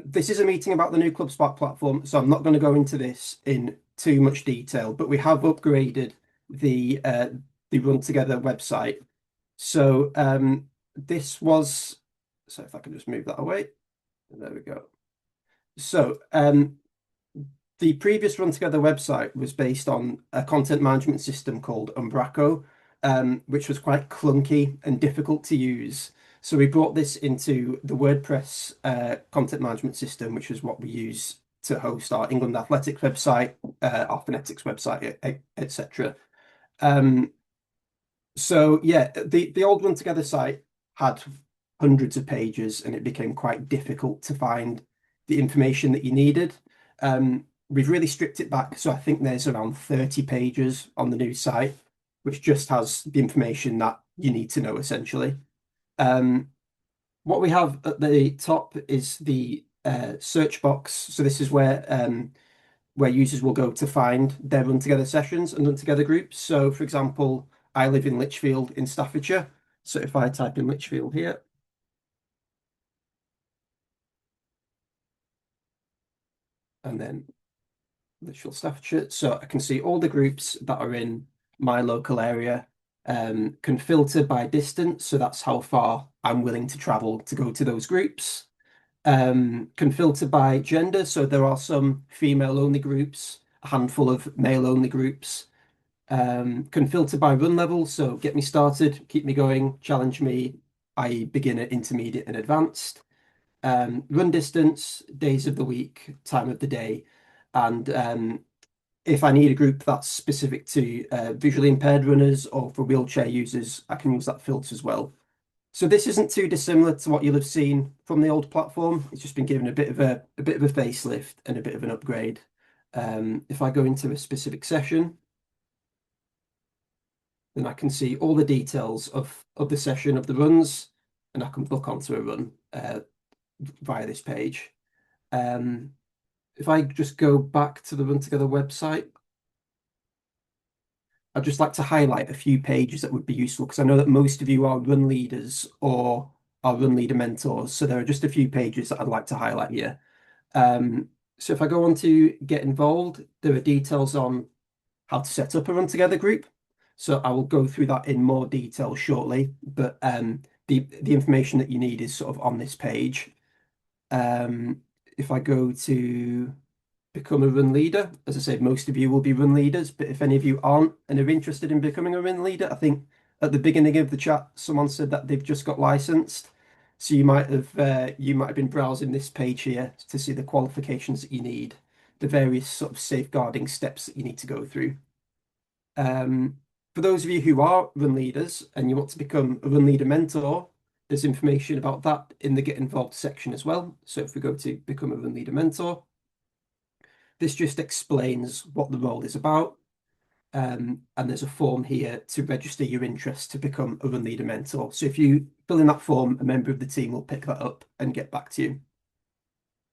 This is a meeting about the new ClubSpark platform, so I'm not going to go into this in too much detail, but we have upgraded the Run Together website. So this was, so if I can just move that away, there we go. So the previous Run Together website was based on a content management system called Umbraco, which was quite clunky and difficult to use. So we brought this into the WordPress content management system, which is what we use to host our England Athletics website, our phonetics website, etc. So yeah, the old Run Together site had hundreds of pages, and it became quite difficult to find the information that you needed. We've really stripped it back, so I think there's around 30 pages on the new site, which just has the information that you need to know essentially. What we have at the top is the search box. So this is where users will go to find their Run Together sessions and Run Together groups. So for example, I live in Lichfield in Staffordshire. So if I type in Lichfield here, and then Lichfield, Staffordshire, so I can see all the groups that are in my local area, can filter by distance. So that's how far I'm willing to travel to go to those groups. Can filter by gender. So there are some female-only groups, a handful of male-only groups. Can filter by run level. So get me started, keep me going, challenge me, i.e. beginner, intermediate, and advanced. Run distance, days of the week, time of the day. And if I need a group that's specific to visually impaired runners or for wheelchair users, I can use that filter as well. So this isn't too dissimilar to what you'll have seen from the old platform. It's just been given a bit of a facelift and a bit of an upgrade. If I go into a specific session, then I can see all the details of the session, of the runs, and I can book onto a run via this page. If I just go back to the Run Together website, I'd just like to highlight a few pages that would be useful because I know that most of you are run leaders or are run leader mentors. So there are just a few pages that I'd like to highlight here. So if I go on to get involved, there are details on how to set up a Run Together group. So I will go through that in more detail shortly, but the information that you need is sort of on this page. If I go to become a run leader, as I said, most of you will be run leaders, but if any of you aren't and are interested in becoming a run leader, I think at the beginning of the chat, someone said that they've just got licensed. So you might have been browsing this page here to see the qualifications that you need, the various sort of safeguarding steps that you need to go through. For those of you who are run leaders and you want to become a run leader mentor, there's information about that in the Get Involved section as well. So if we go to become a run leader mentor, this just explains what the role is about. And there's a form here to register your interest to become a run leader mentor. So if you fill in that form, a member of the team will pick that up and get back to you.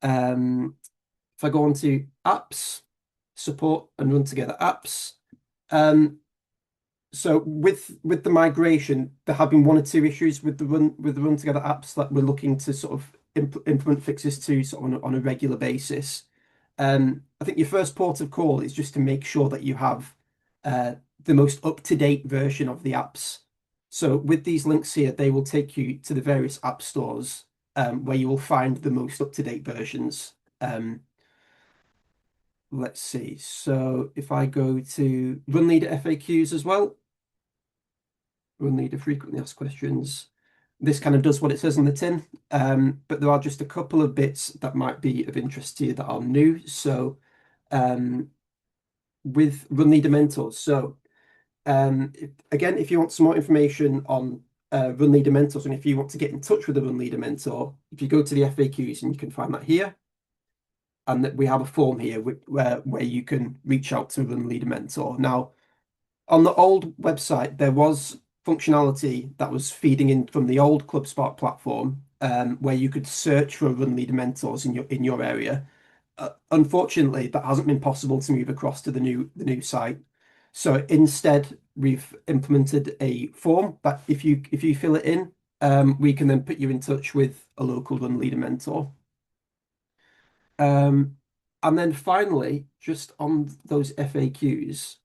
If I go on to apps, support and Run Together apps. So with the migration, there have been one or two issues with the Run Together apps that we're looking to sort of implement fixes to sort of on a regular basis. I think your first port of call is just to make sure that you have the most up-to-date version of the apps. So with these links here, they will take you to the various app stores where you will find the most up-to-date versions. Let's see. So if I go to Run Leader FAQs as well, Run Leader frequently asked questions. This kind of does what it says on the tin, but there are just a couple of bits that might be of interest to you that are new. So with Run Leader Mentors. So again, if you want some more information on Run Leader Mentors, and if you want to get in touch with a Run Leader Mentor, if you go to the FAQs, and you can find that here, and that we have a form here where you can reach out to a Run Leader Mentor. Now, on the old website, there was functionality that was feeding in from the old ClubSpark platform, where you could search for Run Leader Mentors in your area. Unfortunately, that hasn't been possible to move across to the new site. So instead, we've implemented a form that if you fill it in, we can then put you in touch with a local Run Leader mentor. Um, and then finally, just on those FAQs,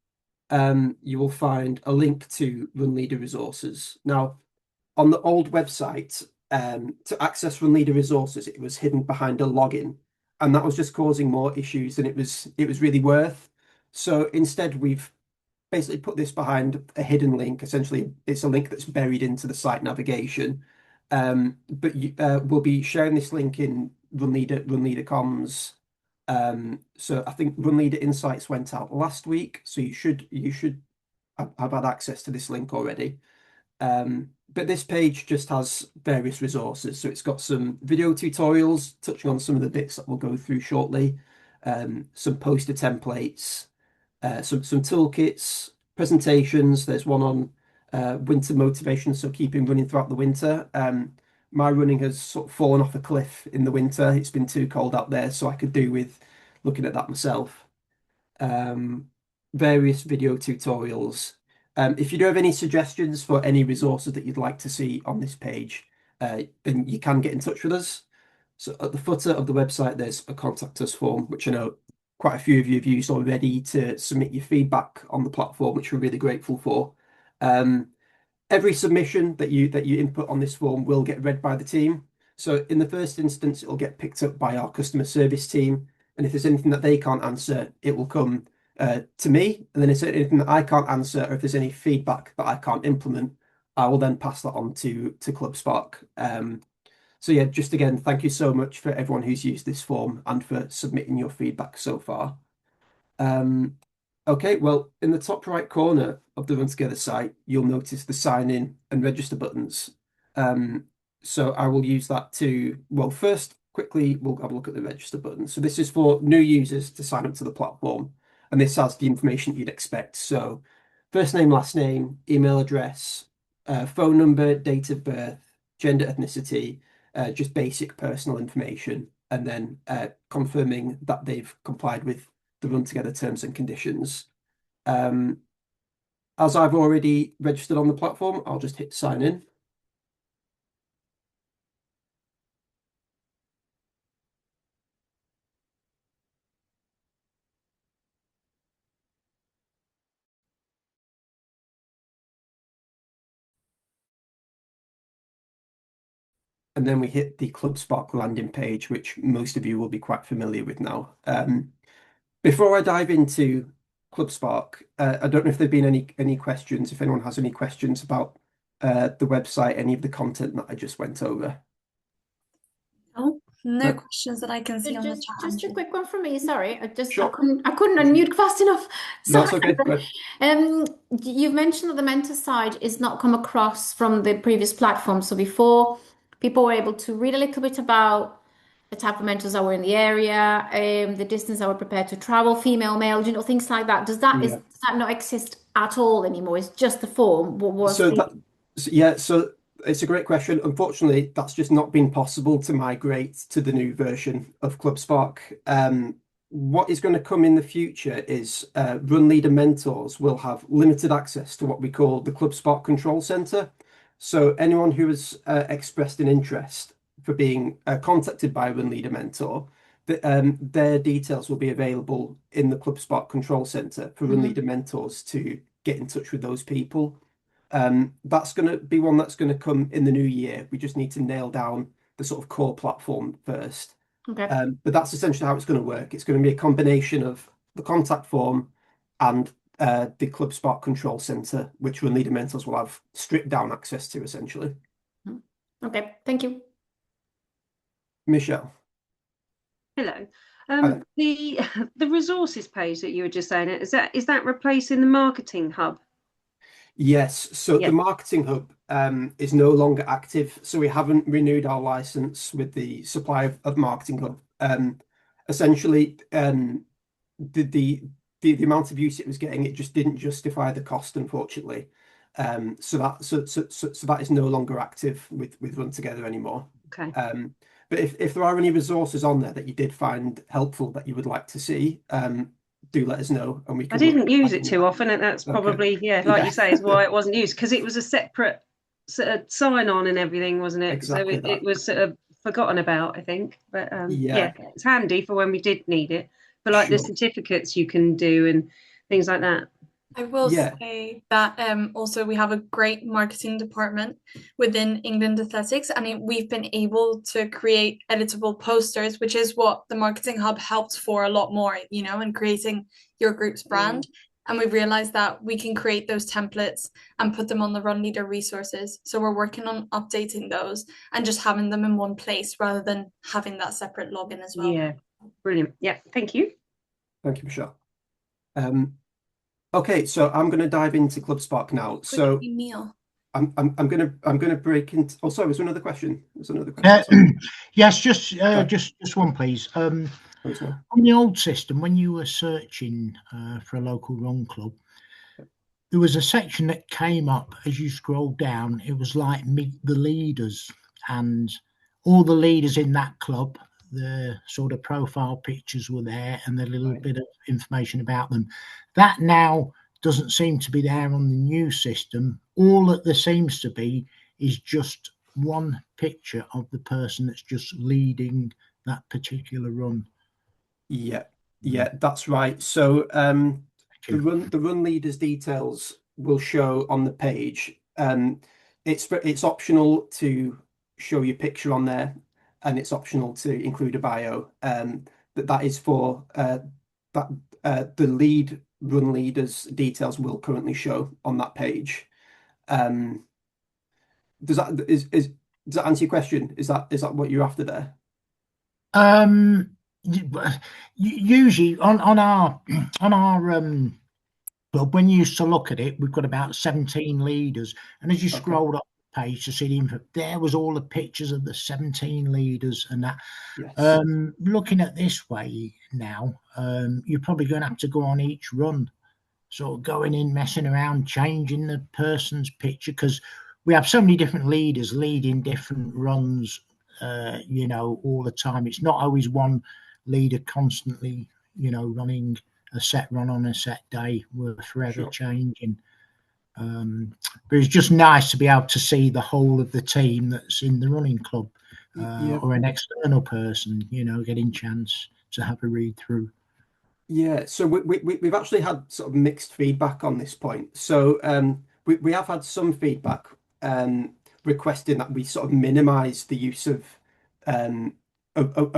you will find a link to Run Leader resources. Now, on the old website, to access Run Leader resources, it was hidden behind a login, and that was just causing more issues than it was really worth. So instead, we've basically put this behind a hidden link. Essentially, it's a link that's buried into the site navigation. But we'll be sharing this link in Run Leader comms. So I think Run Leader Insights went out last week, so you should have had access to this link already. But this page just has various resources. So it's got some video tutorials touching on some of the bits that we'll go through shortly, some poster templates, some toolkits, presentations. There's one on winter motivation, so keeping running throughout the winter. My running has sort of fallen off a cliff in the winter. It's been too cold out there, so I could do with looking at that myself. Um, Various video tutorials. If you do have any suggestions for any resources that you'd like to see on this page, then you can get in touch with us. So at the footer of the website, there's a contact us form, which I know quite a few of you have used already to submit your feedback on the platform, which we're really grateful for. Um, every submission that you input on this form will get read by the team. So in the first instance, it'll get picked up by our customer service team. And if there's anything that they can't answer, it will come to me. And then if there's anything that I can't answer, or if there's any feedback that I can't implement, I will then pass that on to ClubSpark. So yeah, just again, thank you so much for everyone who's used this form and for submitting your feedback so far. Um, okay, well, in the top right corner of the Run Together site, you'll notice the sign in and register buttons. Um, so I will use that to, well, first, quickly, we'll have a look at the register button. So this is for new users to sign up to the platform, and this has the information you'd expect. So first name, last name, email address, phone number, date of birth, gender, ethnicity, just basic personal information, and then confirming that they've complied with the Run Together terms and conditions. Um, as I've already registered on the platform, I'll just hit sign in. And then we hit the ClubSpark landing page, which most of you will be quite familiar with now. Before I dive into ClubSpark, I don't know if there've been any questions, if anyone has any questions about the website, any of the content that I just went over. Oh, no No? questions that I can see on the chat. Just a Andrew. quick one from me. Sorry, I Sure. couldn't unmute fast enough. No, it's Sorry. okay. Go ahead. You've mentioned that the mentor side is not come across from the previous platform. So before, people were able to read a little bit about the type of mentors that were in the area, the distance that were prepared to travel, female, male, things like that. Yeah. Does that not exist at all anymore? It's just the form. What was So the that, yeah, so it's a great question. Unfortunately, that's just not been possible to migrate to the new version of ClubSpark. What is going to come in the future is Run Leader mentors will have limited access to what we call the ClubSpark Control Center. So anyone who has expressed an interest for being contacted by a Run Leader mentor, their details will be available in the ClubSpark Control Center for Run Mhm. Leader mentors to get in touch with those people. That's going to be one that's going to come in the new year. We just need to nail down the sort of core platform first. Okay. But that's essentially how it's going to work. It's going to be a combination of the contact form and the Club Spark Control Center, which Run Leader mentors will have stripped down access to, essentially. Okay. Thank you. Michelle. Hello. Hi. The the resources page that you were just saying, is that replacing the marketing hub? Yes, so Yeah. the marketing hub is no longer active, so we haven't renewed our license with the supply of marketing hub. Essentially, the, the the amount of use it was getting, it just didn't justify the cost, unfortunately. So that is no longer active with Run Together anymore. Okay. But if there are any resources on there that you did find helpful that you would like to see, do let us know and we I can look didn't at use it adding too that. often, and that's Okay. probably, like Yeah. you say, is why it wasn't used, because it was a separate sort of sign on and everything, wasn't it? So Exactly it that. was sort of forgotten about, I think. But Yeah, it's handy for when we did need it. For like the sure. certificates you can do and things like that. I will Yeah, say that also we have a great marketing department within England Athletics, and we've been able to create editable posters, which is what the Marketing Hub helps for a lot more, you know, in creating your group's brand. And we've realized that we can create those templates and put them on the Run Leader resources. So we're working on updating those and just having them in one place rather than having that separate login as well. Yeah, brilliant. Yeah, thank you. thank you, Michelle. Okay, so I'm going to dive into ClubSpark now. So Neil. I'm gonna break into. Oh, sorry, was there another question? There's another question. Sorry. Yes, just one, please. No, it's not. On the old system, when you were searching for a local run club, there was a section that came up as you scrolled down. It was like meet the leaders, and all the leaders in that club, the sort of profile pictures were there and a little bit of information about them. That now doesn't seem to be there on the new system. All that there seems to be is just one picture of the person that's just leading that particular run. Yeah, that's right. So the run leaders details will show on the page. It's optional to show your picture on there, and it's optional to include a bio. That is for that the lead run leaders details will currently show on that page. Does that answer your question? Is that what you're after there? Usually on our club, when you used to look at it, we've got about 17 leaders, and as you scrolled up the page to see the info, there was all the pictures of the 17 leaders and that. Yes. Looking at this way now, you're probably going to have to go on each run, sort of going in, messing around, changing the person's picture, because we have so many different leaders leading different runs, you know, all the time. It's not always one leader constantly, you know, running a set run on a set day. We're forever changing. But it's just nice to be able to see the whole of the team that's in the running club, or an external person, you know, getting chance to have a read through. Yeah, so we've actually had sort of mixed feedback on this point. So we have had some feedback requesting that we sort of minimize the use of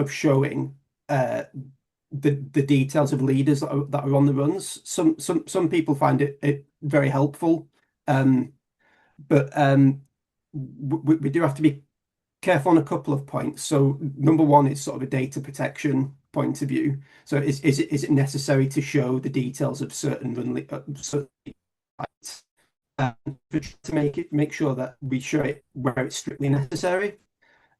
showing the details of leaders that are on the runs. Some people find it very helpful, but we do have to be careful on a couple of points. So number one is sort of a data protection point of view. So is it necessary to show the details of certain sites, to make sure that we show it where it's strictly necessary.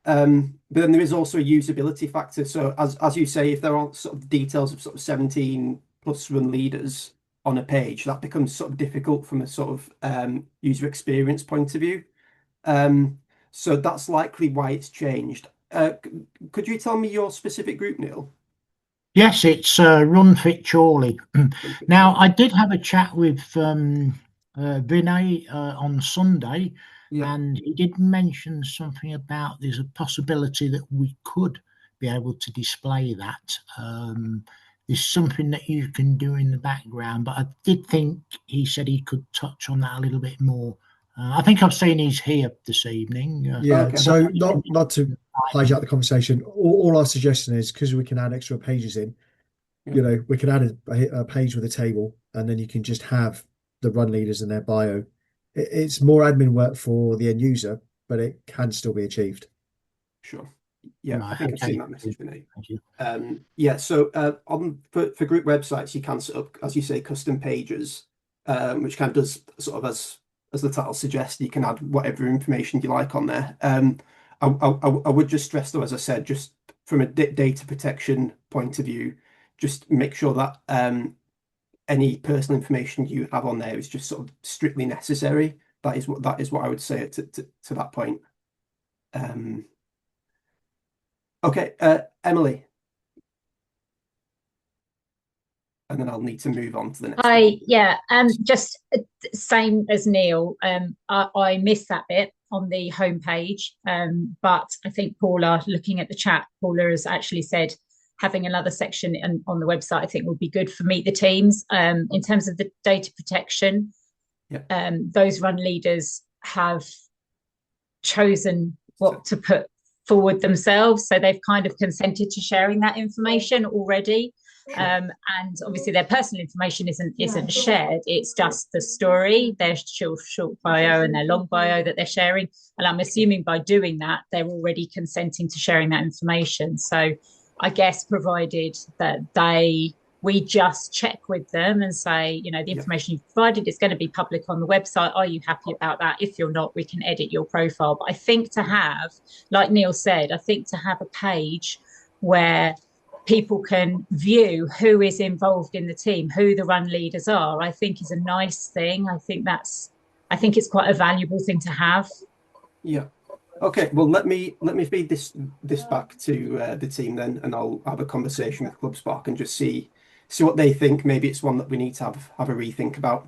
But then there is also a usability factor. So as you say, if there aren't sort of details of sort of 17 plus run leaders on a page, that becomes sort of difficult from a sort of user experience point of view. So that's likely why it's changed. Could you tell me your specific group, Neil? Yes, it's Run Fit Chorley. Now, I did have a chat with Vinay on Sunday, and he did mention something about there's a possibility that we could be able to display that. There's something that you can do in the background, but I did think he said he could touch on that a little bit more. I think I've seen he's here this evening. So not to hijack the conversation. All our suggestion is, because we can add extra pages in, you know, we can add a page with a table, and then you can just have the run leaders in their bio. It's more admin work for the end user, but it can still be achieved. Sure. Yeah, I think I've seen that message, Vinay. Thank you. Yeah, so for group websites, you can set up, as you say, custom pages, which kind of does sort of as the title suggests, you can add whatever information you like on there. I would just stress, though, as I said, just from a data protection point of view, just make sure that any personal information you have on there is just sort of strictly necessary. That is what I would say to that point. Okay, Emily. And then I'll need to move on to the next one. Yeah, just same as Neil. I missed that bit. on the homepage. But I think Paula, looking at the chat, Paula has actually said having another section on the website, I think would be good for Meet the Teams. In terms of the data protection, those run leaders have chosen what to put forward themselves. So they've kind of consented to sharing that information already. And obviously their personal information isn't shared. It's just the story, their short bio and their long bio that they're sharing. And I'm assuming by doing that, they're already consenting to sharing that information. So I guess provided that we just check with them and say, the information you've provided is going to be public on the website. Are you happy about that? If you're not, we can edit your profile. But I think to have, like Neil said, I think to have a page where people can view who is involved in the team, who the run leaders are, I think is a nice thing. I think it's quite a valuable thing to have. Yeah. Okay, well, let me feed this back to the team then, and I'll have a conversation with Clubspark and just see what they think. Maybe it's one that we need to have a rethink about.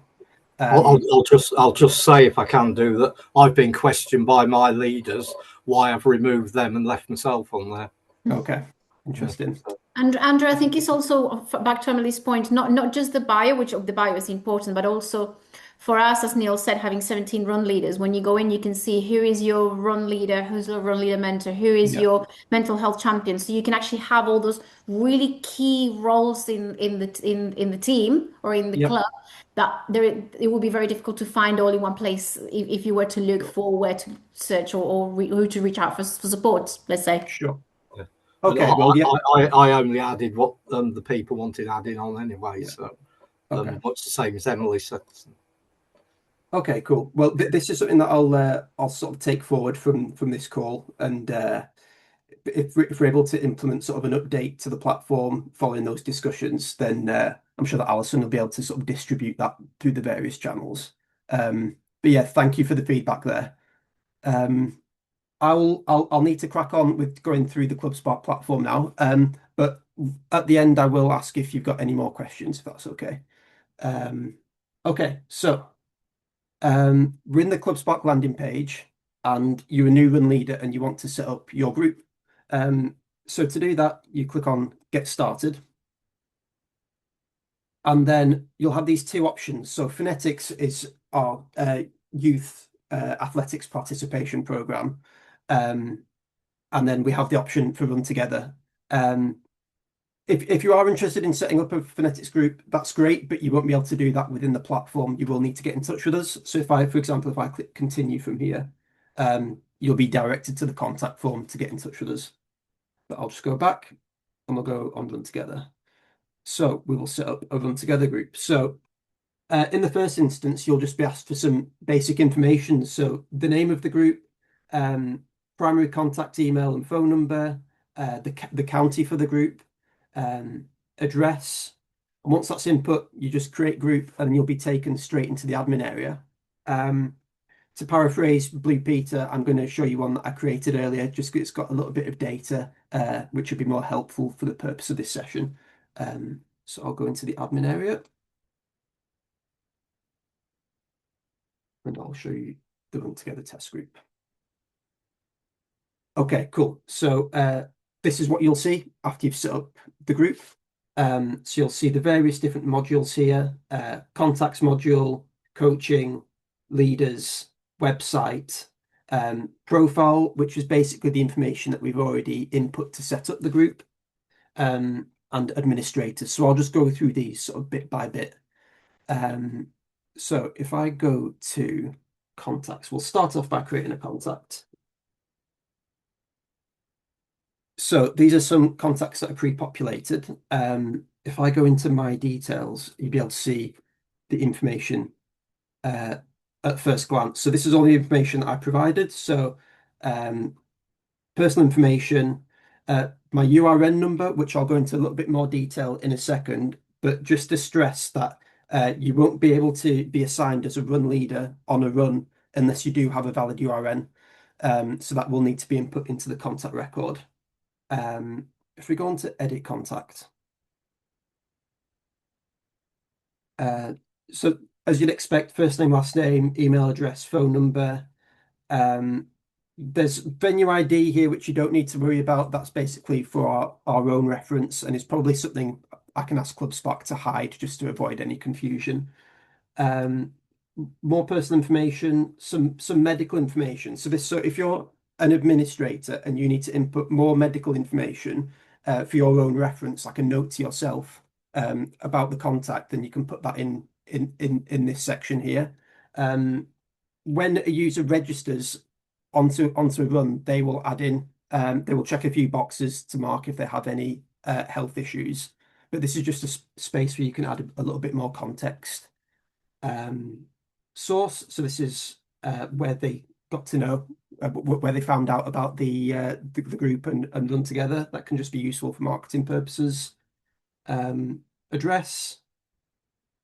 I'll just say, if I can do that, I've been questioned by my leaders why I've removed them and left myself on there. Okay, interesting. And Andrew, I think it's also back to Emily's point, not just the bio, which the bio is important, but also for us, as Neil said, having 17 run leaders, when you go in, you can see who is your run leader, who's your run leader mentor, who is your mental health champion. So you can actually have all those really key roles in the team or in the club that it will be very difficult to find all in one place if you were to look for where to search or who to reach out for support, let's say. Sure. Okay, well, I only added what the people wanted adding on anyway, so much the same as Emily said. Okay, cool. Well, this is something that I'll sort of take forward from this call, and if we're able to implement sort of an update to the platform following those discussions, then I'm sure that Alison will be able to sort of distribute that through the various channels. But yeah, thank you for the feedback there. I'll need to crack on with going through the Clubspark platform now. But at the end, I will ask if you've got any more questions, if that's okay. Okay, so we're in the Clubspark landing page, and you're a new run leader and you want to set up your group. So to do that, you click on Get Started. And then you'll have these two options. So Phonetics is our youth athletics participation program. And then we have the option for RunTogether. If you are interested in setting up a phonetics group, that's great, but you won't be able to do that within the platform. You will need to get in touch with us. So for example, if I click continue from here, you'll be directed to the contact form to get in touch with us. But I'll just go back and we'll go on RunTogether. So we will set up a RunTogether group. So in the first instance, you'll just be asked for some basic information. So the name of the group, primary contact email and phone number, the county for the group, address. And once that's input, you just create group and you'll be taken straight into the admin area. To paraphrase Blue Peter, I'm going to show you one that I created earlier, just because it's got a little bit of data, which would be more helpful for the purpose of this session. So I'll go into the admin area. And I'll show you the RunTogether test group. Okay, cool. So this is what you'll see after you've set up the group. So you'll see the various different modules here, contacts module, coaching, leaders, website, profile, which is basically the information that we've already input to set up the group, and administrators. So I'll just go through these sort of bit by bit. So if I go to contacts, we'll start off by creating a contact. So these are some contacts that are pre-populated. If I go into my details, you'll be able to see the information at first glance. So this is all the information that I provided. So personal information, my URN number, which I'll go into a little bit more detail in a second, but just to stress that you won't be able to be assigned as a run leader on a run unless you do have a valid URN. So that will need to be input into the contact record. If we go on to edit contact, so as you'd expect, first name, last name, email address, phone number, There's venue ID here, which you don't need to worry about. That's basically for our own reference, and it's probably something I can ask ClubSpark to hide just to avoid any confusion. More personal information, some medical information. So if you're an administrator and you need to input more medical information for your own reference, like a note to yourself about the contact, then you can put that in this section here. When a user registers onto a run, they will add in, they will check a few boxes to mark if they have any health issues. But this is just a space where you can add a little bit more context. Source, so this is where they got to know, where they found out about the group and run together. That can just be useful for marketing purposes. Address,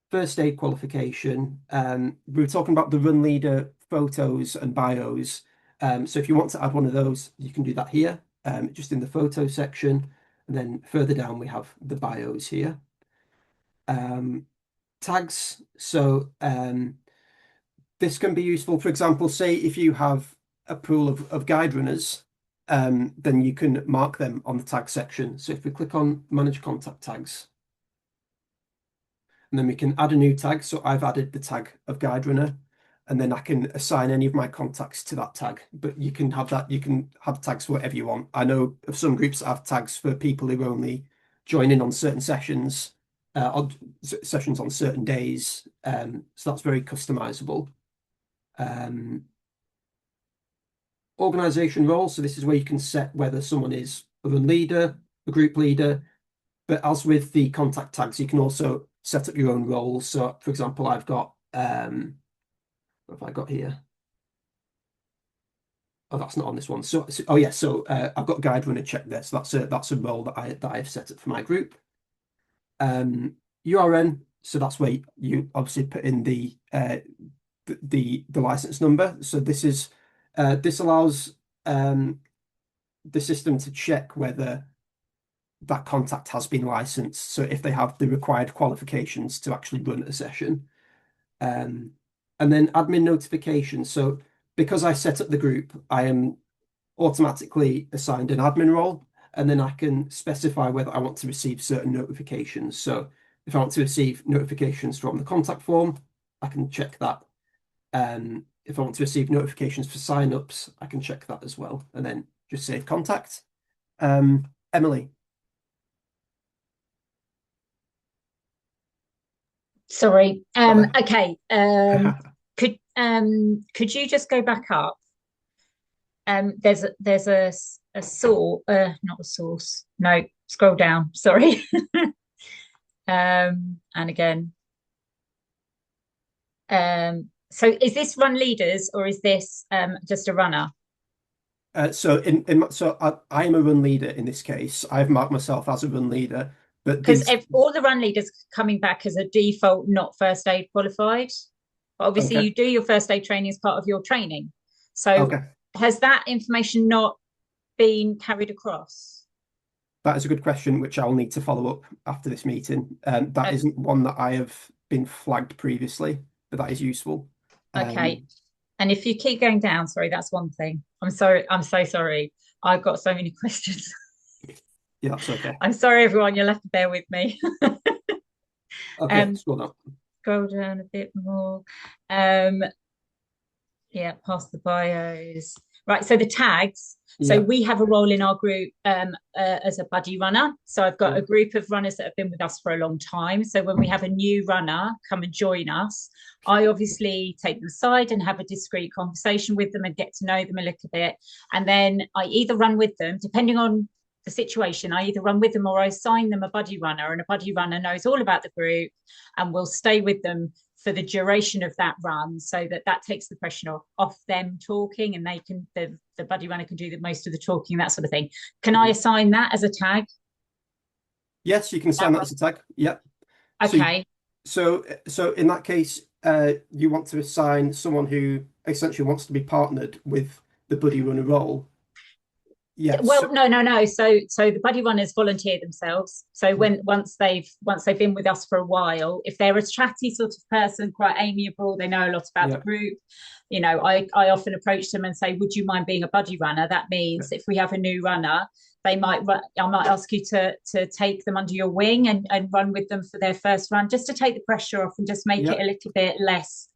first aid qualification. We were talking about the run leader photos and bios. So if you want to add one of those, you can do that here, just in the photo section. And then further down, we have the bios here. Tags. So this can be useful, for example, say if you have a pool of guide runners, then you can mark them on the tag section. So if we click on manage contact tags, and then we can add a new tag. So I've added the tag of guide runner, and then I can assign any of my contacts to that tag. But you can have tags for whatever you want. I know of some groups that have tags for people who only join in on certain sessions, on sessions on certain days. So that's very customizable. Organization role. So this is where you can set whether someone is a run leader, a group leader. But as with the contact tags, you can also set up your own roles. So for example, I've got, what have I got here? Oh, that's not on this one. So I've got guide runner check there. So that's a role that I've set up for my group. URN. So that's where you obviously put in the license number. So this allows the system to check whether that contact has been licensed. So if they have the required qualifications to actually run a session. And then admin notifications. So because I set up the group, I am automatically assigned an admin role, and then I can specify whether I want to receive certain notifications. So if I want to receive notifications from the contact form, I can check that. If I want to receive notifications for sign-ups, I can check that as well, and then just save contact. Emily. Sorry. Okay. Could you just go back up? There's a source, not a source. No, scroll down. Sorry. And again. So is this run leaders or is this just a runner? So I'm a run leader in this case. I've marked myself as a run leader, but because all the run leaders coming back as a default, not first aid qualified. But obviously, you do your first aid training as part of your training. So has that information not been carried across? That is a good question, which I'll need to follow up after this meeting. That isn't one that I have been flagged previously, but that is useful. Okay. And if you keep going down, sorry, that's one thing. I'm sorry. I'm so sorry. I've got so many questions. Yeah, that's okay. I'm sorry, everyone. You'll have to bear with me. Okay, scroll down. Scroll down a bit more. Yeah, past the bios. Right, so the tags. So we have a role in our group as a buddy runner. So I've got a group of runners that have been with us for a long time. So when we have a new runner come and join us, I obviously take them aside and have a discreet conversation with them and get to know them a little bit. And then I either run with them, depending on the situation, I either run with them or I assign them a buddy runner, and a buddy runner knows all about the group and will stay with them for the duration of that run, so that takes the pressure off them talking, and they can the buddy runner can do most of the talking, that sort of thing. Can I assign that as a tag? Yes, you can assign that as a tag. Yep. Okay. So in that case, you want to assign someone who essentially wants to be partnered with the buddy runner role. Yeah. Well, no. So the buddy runners volunteer themselves. So once they've been with us for a while, if they're a chatty sort of person, quite amiable, they know a lot about the group. You know, I often approach them and say, "Would you mind being a buddy runner?" That means if we have a new runner, I might ask you to take them under your wing and run with them for their first run, just to take the pressure off and just make it a little bit less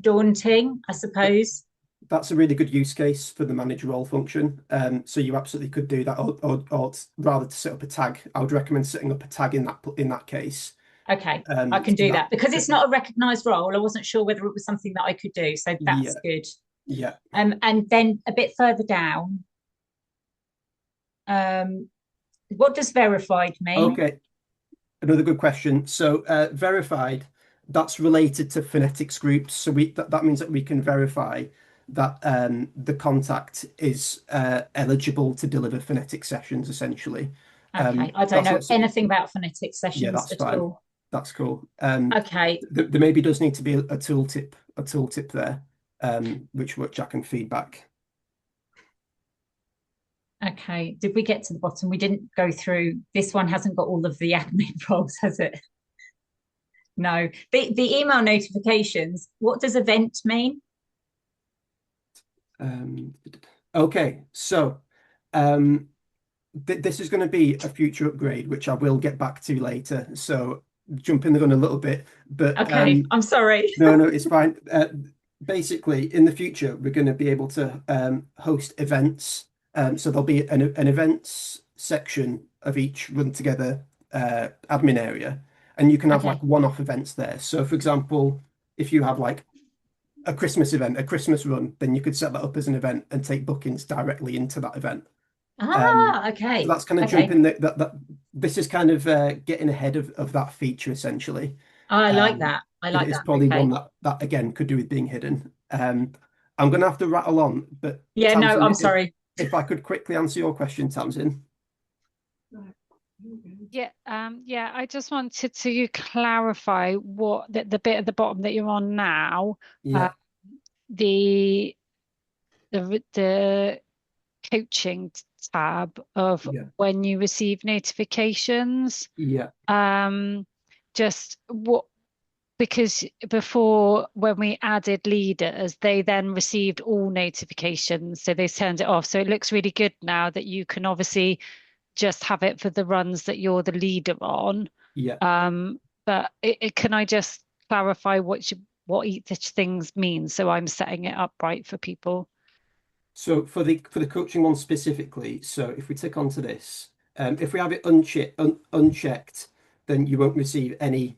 daunting, I suppose. That's a really good use case for the manager role function. So you absolutely could do that, or rather to set up a tag. I would recommend setting up a tag in that case. Okay, I can do that because it's not a recognised role. I wasn't sure whether it was something that I could do, so that's good. Yeah. And then a bit further down, what does verified mean? Okay, another good question. So verified, that's related to phonetics groups. So that means that we can verify that the contact is eligible to deliver phonetic sessions, essentially. Okay, I don't know anything about phonetic sessions at all. That's cool. Okay. There maybe does need to be a tooltip there, which I can feedback. Okay. Did we get to the bottom? We didn't go through. This one hasn't got all of the admin roles, has it? No. The email notifications. What does event mean? Okay, so this is going to be a future upgrade, which I will get back to later. So jumping the gun a little bit, but okay, I'm sorry. No, it's fine. Basically, in the future, we're going to be able to host events. So there'll be an events section of each RunTogether admin area, and you can have like one-off events there. So, for example, if you have like a Christmas event, a Christmas run, then you could set that up as an event and take bookings directly into that event. Okay. So that's kind of jumping that this is kind of getting ahead of that feature essentially. Oh, I like that. It's probably one that again could do with being hidden. I'm going to have to rattle on, but yeah, Tamsin, no, I'm sorry. If I could quickly answer your question, Tamsin. Yeah, I just wanted to clarify what the bit at the bottom that you're on now. Yeah. The coaching tab of when you receive notifications. Yeah. Just what, because before when we added leaders, they then received all notifications, so they turned it off. So it looks really good now that you can obviously just have it for the runs that you're the leader on. Yeah. But can I just clarify what each things mean, so I'm setting it up right for people? So for the coaching one specifically, so if we tick onto this, if we have it unchecked, then you won't receive any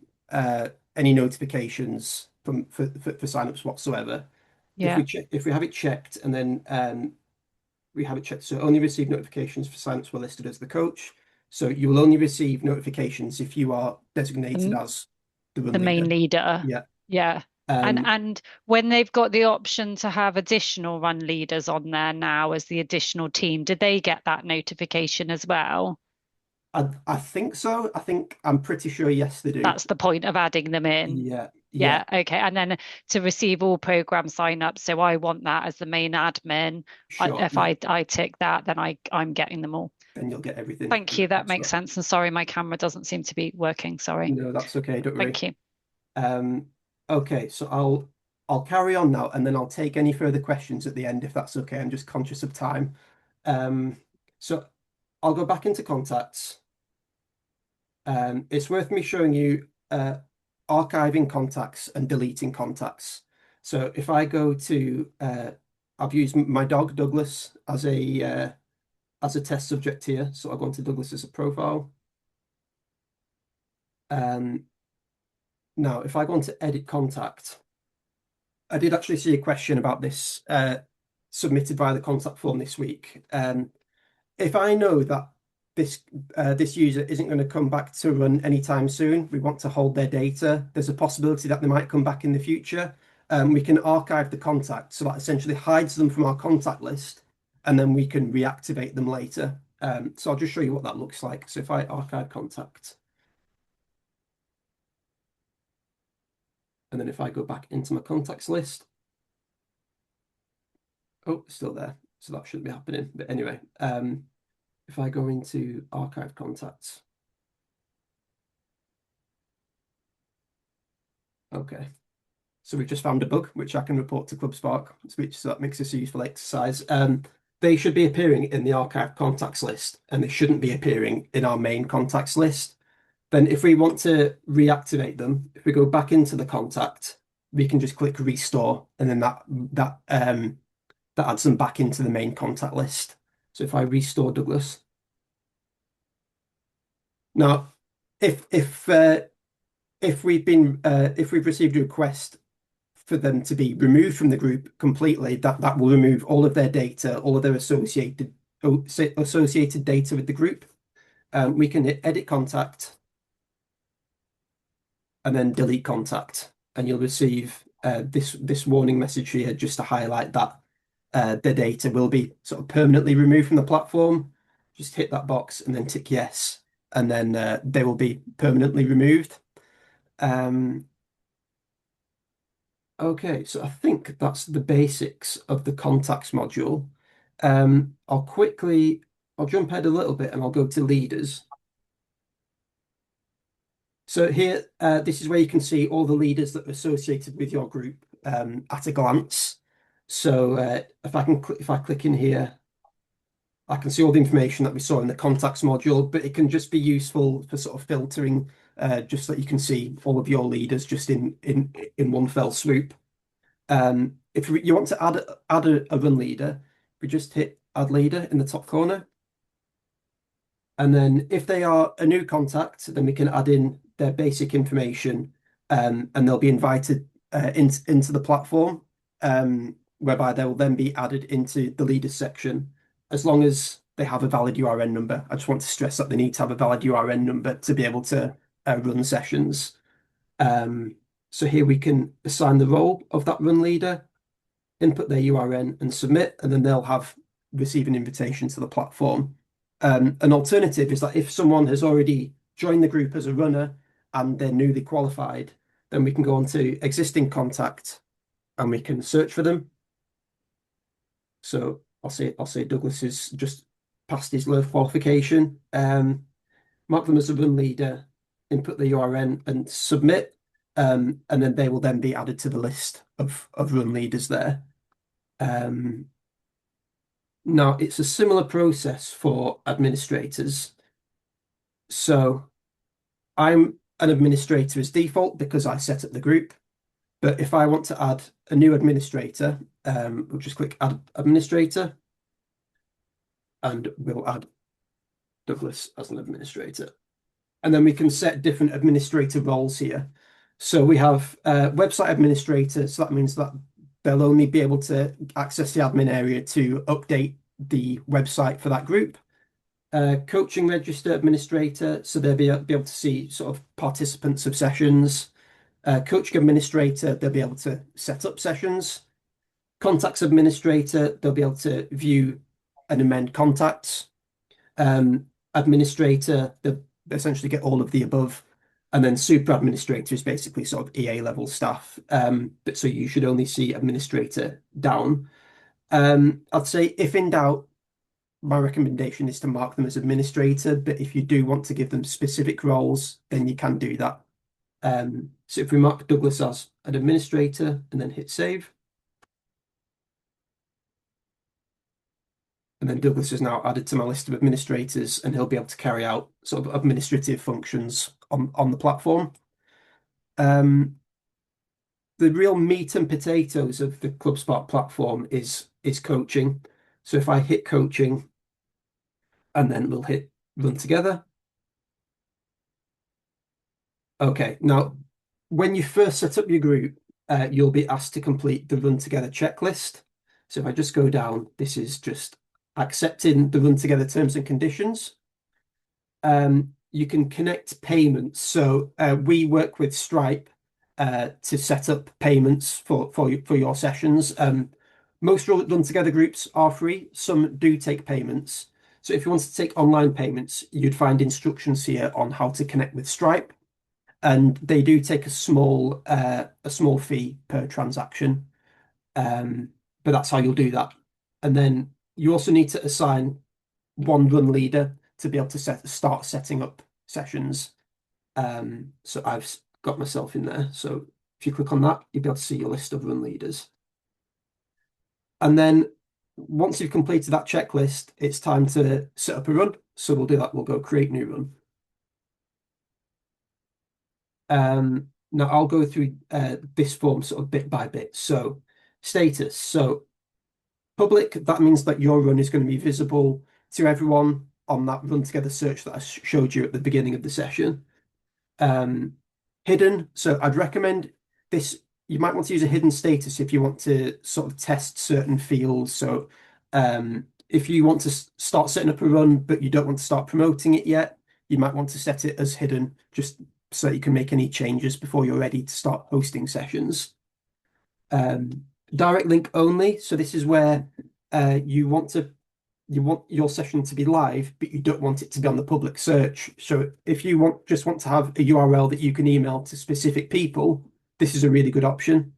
notifications for signups whatsoever. Yeah. If we have it checked, and then we have it checked, so only receive notifications for signups were listed as the coach. So you will only receive notifications if you are designated as the main leader. Yeah. Yeah. And when they've got the option to have additional run leaders on there now as the additional team, did they get that notification as well? I think so. I'm pretty sure, yes, they do. That's the point of adding them in. Yeah. Okay. And then to receive all program signups, so I want that as the main admin. Sure, if I tick that, then I'm getting them all. Then you'll get everything. Thank you. That makes sense. And sorry, my camera doesn't seem to be working. Sorry. No, that's okay. Don't worry. Thank you. Okay, so I'll carry on now, and then I'll take any further questions at the end if that's okay. I'm just conscious of time. So I'll go back into contacts. It's worth me showing you archiving contacts and deleting contacts. So if I go to, I've used my dog Douglas as a test subject here. So I'll go into Douglas as a profile. Now, if I go on to edit contact, I did actually see a question about this submitted via the contact form this week. If I know that this user isn't going to come back to run anytime soon, we want to hold their data, there's a possibility that they might come back in the future. We can archive the contact, so that essentially hides them from our contact list, and then we can reactivate them later. So I'll just show you what that looks like. So if I archive contact, and then if I go back into my contacts list, oh, it's still there. So that shouldn't be happening. But anyway, if I go into archive contacts. Okay. So we've just found a bug, which I can report to ClubSpark, so that makes this a useful exercise. They should be appearing in the archive contacts list, and they shouldn't be appearing in our main contacts list. Then if we want to reactivate them, if we go back into the contact, we can just click restore, and then that adds them back into the main contact list. So if I restore Douglas. Now, if we've received a request for them to be removed from the group completely, that will remove all of their data, all of their associated data with the group. We can hit edit contact and then delete contact, and you'll receive this warning message here just to highlight that the data will be sort of permanently removed from the platform. Just hit that box and then tick yes, and then they will be permanently removed. Okay, so I think that's the basics of the contacts module. I'll jump ahead a little bit and I'll go to leaders. So here, this is where you can see all the leaders that are associated with your group at a glance. So if I click in here, I can see all the information that we saw in the contacts module, but it can just be useful for sort of filtering, just so that you can see all of your leaders just in one fell swoop. If you want to add a run leader, we just hit add leader in the top corner. And then if they are a new contact, then we can add in their basic information, and they'll be invited into the platform, whereby they will then be added into the leaders section, as long as they have a valid URN number. I just want to stress that they need to have a valid URN number to be able to run sessions. So here we can assign the role of that run leader, input their URN and submit, and then they'll receive an invitation to the platform. An alternative is that if someone has already joined the group as a runner and they're newly qualified, then we can go on to existing contact and we can search for them. So I'll say Douglas has just passed his LERF qualification. Mark them as a run leader, input the URN and submit, and then they will then be added to the list of run leaders there. Now, it's a similar process for administrators. So I'm an administrator as default because I set up the group. But if I want to add a new administrator, we'll just click add administrator, and we'll add Douglas as an administrator. And then we can set different administrator roles here. So we have website administrator, so that means that they'll only be able to access the admin area to update the website for that group. Coaching register administrator, so they'll be able to see sort of participants of sessions. Coaching administrator, they'll be able to set up sessions. Contacts administrator, they'll be able to view and amend contacts. Administrator, they'll essentially get all of the above. And then super administrator is basically sort of EA level staff. But so you should only see administrator down. I'd say if in doubt, my recommendation is to mark them as administrator, but if you do want to give them specific roles, then you can do that. So if we mark Douglas as an administrator and then hit save, and then Douglas is now added to my list of administrators, and he'll be able to carry out sort of administrative functions on the platform. The real meat and potatoes of the ClubSpark platform is coaching. So if I hit coaching, and then we'll hit run together. Okay, now when you first set up your group, you'll be asked to complete the run together checklist. So if I just go down, this is just accepting the run together terms and conditions. You can connect payments. So we work with Stripe to set up payments for your sessions. Most run together groups are free. Some do take payments. So if you want to take online payments, you'd find instructions here on how to connect with Stripe, and they do take a small fee per transaction. But that's how you'll do that. And then you also need to assign one run leader to be able to start setting up sessions. So I've got myself in there. So if you click on that, you'll be able to see your list of run leaders. And then once you've completed that checklist, it's time to set up a run. So we'll do that. We'll go create new run. Now I'll go through this form sort of bit by bit. So status. So public, that means that your run is going to be visible to everyone on that run together search that I showed you at the beginning of the session. Hidden. So I'd recommend this. You might want to use a hidden status if you want to sort of test certain fields. So if you want to start setting up a run, but you don't want to start promoting it yet, you might want to set it as hidden just so you can make any changes before you're ready to start hosting sessions. Direct link only. So this is where you want your session to be live, but you don't want it to be on the public search. So if you just want to have a URL that you can email to specific people, this is a really good option.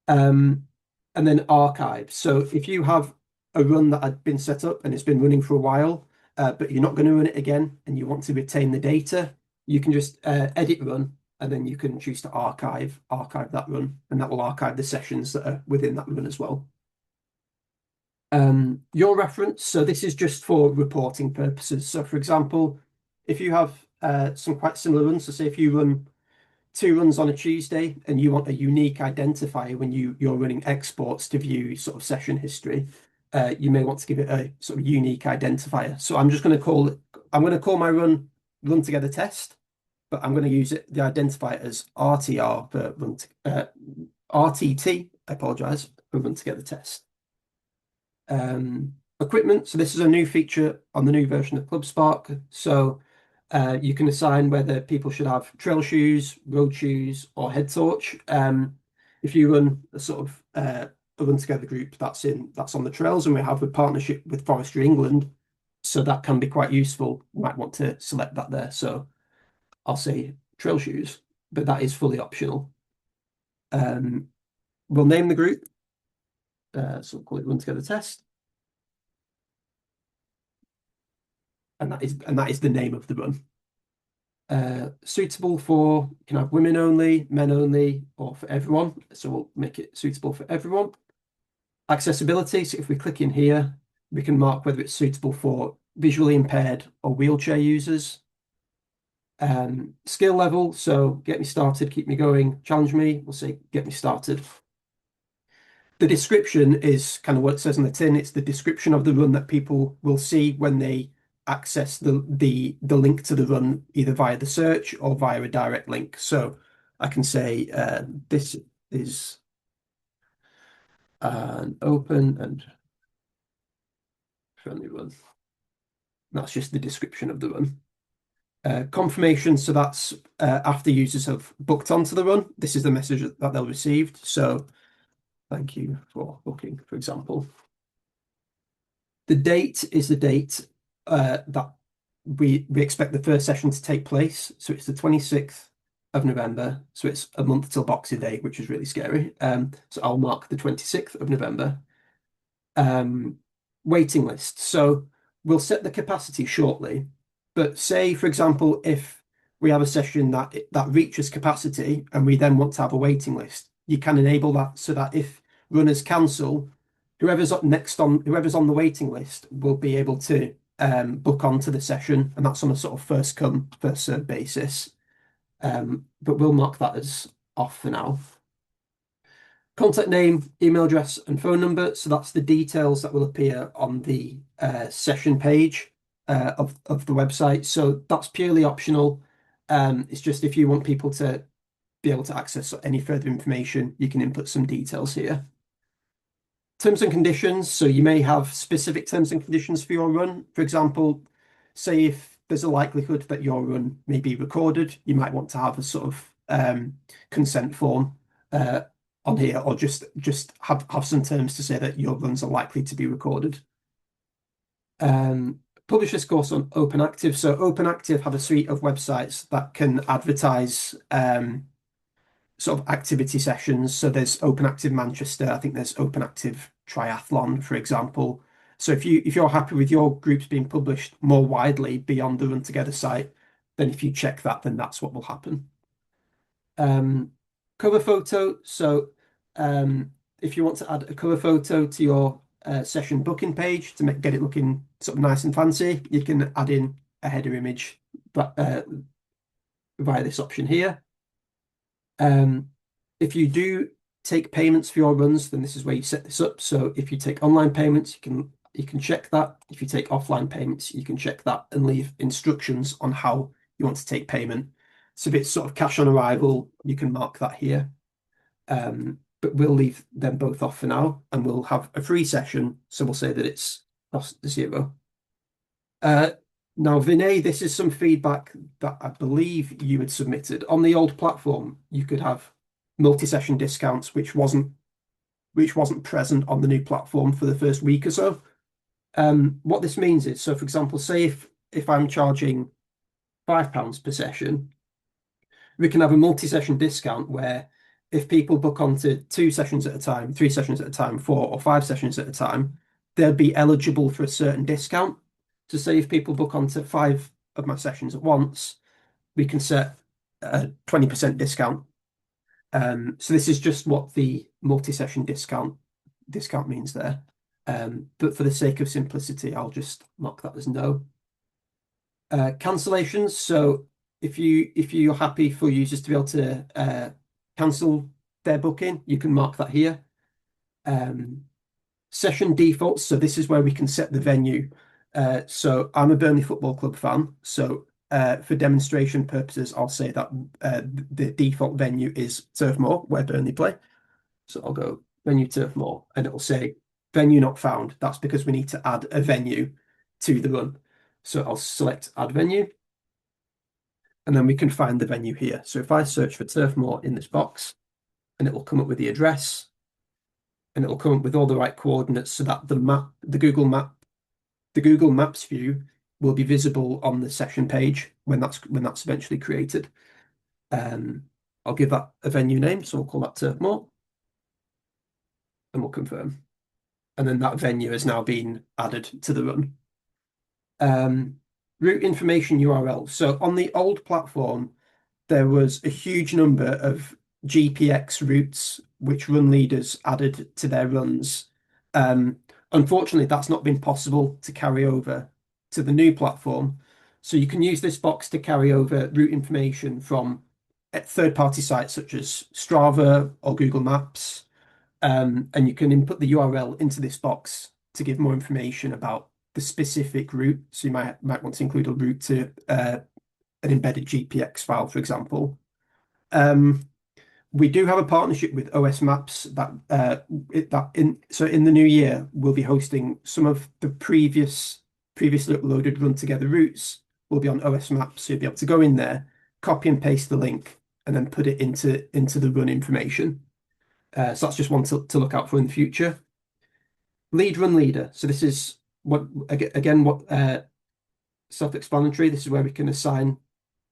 And then archive. So if you have a run that had been set up and it's been running for a while, but you're not going to run it again and you want to retain the data, you can just edit run, and then you can choose to archive that run, and that will archive the sessions that are within that run as well. Your reference, so this is just for reporting purposes. So for example, if you have some quite similar runs, so say if you run 2 runs on a Tuesday and you want a unique identifier when you're running exports to view sort of session history, you may want to give it a sort of unique identifier. So I'm going to call my run together test, but I'm going to use the identifier as RTR for RTT, I apologize, for run together test. Equipment. So this is a new feature on the new version of Clubspark. So you can assign whether people should have trail shoes, road shoes, or head torch. If you run a sort of a run together group that's on the trails, and we have a partnership with Forestry England, so that can be quite useful. You might want to select that there. So I'll say trail shoes, but that is fully optional. We'll name the group. So we'll call it Run Together Test. And that is the name of the run. Suitable for, you can have women only, men only, or for everyone. So we'll make it suitable for everyone. Accessibility. So if we click in here, we can mark whether it's suitable for visually impaired or wheelchair users. Skill level. So get me started, keep me going, challenge me. We'll say get me started. The description is kind of what it says on the tin. It's the description of the run that people will see when they access the link to the run, either via the search or via a direct link. So I can say this is an open and friendly run. That's just the description of the run. Confirmation, so that's after users have booked onto the run. This is the message that they'll receive. So thank you for booking, for example. The date is the date that we expect the first session to take place. So it's the 26th of November. So it's a month till Boxing Day, which is really scary. So I'll mark the 26th of November. Waiting list. So we'll set the capacity shortly. But say, for example, if we have a session that reaches capacity and we then want to have a waiting list, you can enable that so that if runners cancel, whoever's on the waiting list will be able to book onto the session, and that's on a sort of first come, first served basis. But we'll mark that as off for now. Contact name, email address, and phone number. So that's the details that will appear on the session page of the website. So that's purely optional. It's just if you want people to be able to access any further information, you can input some details here. Terms and conditions. So you may have specific terms and conditions for your run. For example, say if there's a likelihood that your run may be recorded, you might want to have a sort of consent form on here, or just have some terms to say that your runs are likely to be recorded. Publish this course on Open Active. So Open Active have a suite of websites that can advertise sort of activity sessions. So there's Open Active Manchester. I think there's Open Active Triathlon, for example. So if you're happy with your groups being published more widely beyond the Run Together site, then if you check that, then that's what will happen. Cover photo. So if you want to add a cover photo to your session booking page to get it looking sort of nice and fancy, you can add in a header image via this option here. If you do take payments for your runs, then this is where you set this up. So if you take online payments, you can check that. If you take offline payments, you can check that and leave instructions on how you want to take payment. So if it's sort of cash on arrival, you can mark that here. But we'll leave them both off for now, and we'll have a free session. So we'll say that it's cost 0. Now, Vinay, this is some feedback that I believe you had submitted. On the old platform, you could have multi-session discounts, which wasn't present on the new platform for the first week or so. What this means is, so for example, say if I'm charging £5 per session, we can have a multi-session discount where if people book onto 2 sessions at a time, 3 sessions at a time, 4 or 5 sessions at a time, they'll be eligible for a certain discount. So say if people book onto 5 of my sessions at once, we can set a 20% discount. So this is just what the multi-session discount means there. But for the sake of simplicity, I'll just mark that as no. Cancellations. So if you're happy for users to be able to cancel their booking, you can mark that here. Session defaults. So this is where we can set the venue. So I'm a Burnley Football Club fan. So for demonstration purposes, I'll say that the default venue is Turf Moor, where Burnley play. So I'll go venue Turf Moor, and it'll say venue not found. That's because we need to add a venue to the run. So I'll select add venue, and then we can find the venue here. So if I search for Turf Moor in this box, and it will come up with the address, and it will come up with all the right coordinates so that the Google Maps view will be visible on the session page when that's eventually created. I'll give that a venue name, so we'll call that Turf Moor, and we'll confirm. And then that venue has now been added to the run. Route information URL. So on the old platform, there was a huge number of GPX routes which run leaders added to their runs. Unfortunately, that's not been possible to carry over to the new platform. So you can use this box to carry over route information from third-party sites such as Strava or Google Maps. And you can input the URL into this box to give more information about the specific route. So you might want to include a route to an embedded GPX file, for example. We do have a partnership with OS Maps so in the new year we'll be hosting some of the previously uploaded Run Together routes will be on OS Maps. So you'll be able to go in there, copy and paste the link, and then put it into the run information. So that's just one to look out for in the future. Lead run leader. So this is what self-explanatory. This is where we can assign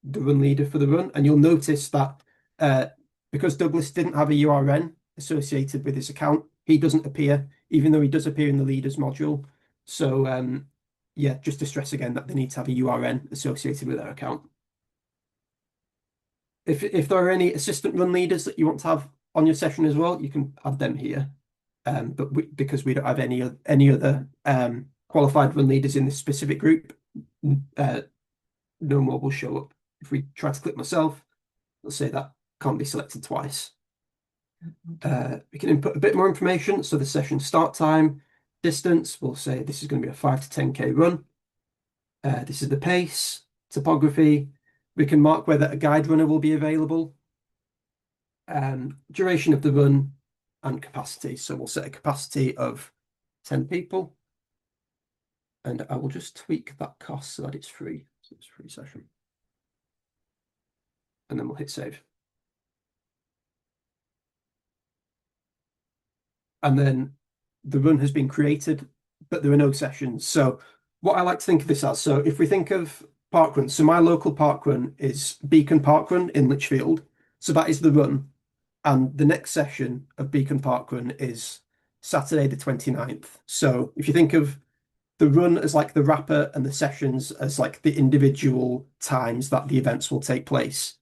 the run leader for the run, and you'll notice that because Douglas didn't have a URN associated with his account, he doesn't appear, even though he does appear in the leaders module. So yeah, just to stress again that they need to have a URN associated with their account. If there are any assistant run leaders that you want to have on your session as well, you can add them here. But because we don't have any other qualified run leaders in this specific group, no more will show up. If we try to click myself, let's say that can't be selected twice. We can input a bit more information. So the session start time, distance, we'll say this is going to be a 5 to 10K run. This is the pace, topography. We can mark whether a guide runner will be available. Duration of the run and capacity. So we'll set a capacity of 10 people. And I will just tweak that cost so that it's free. So it's a free session. And then we'll hit save. And then the run has been created, but there are no sessions. So what I like to think of this as, so if we think of parkrun, so my local parkrun is Beacon Parkrun in Lichfield. So that is the run. And the next session of Beacon Parkrun is Saturday the 29th. So if you think of the run as like the wrapper and the sessions as like the individual times that the events will take place.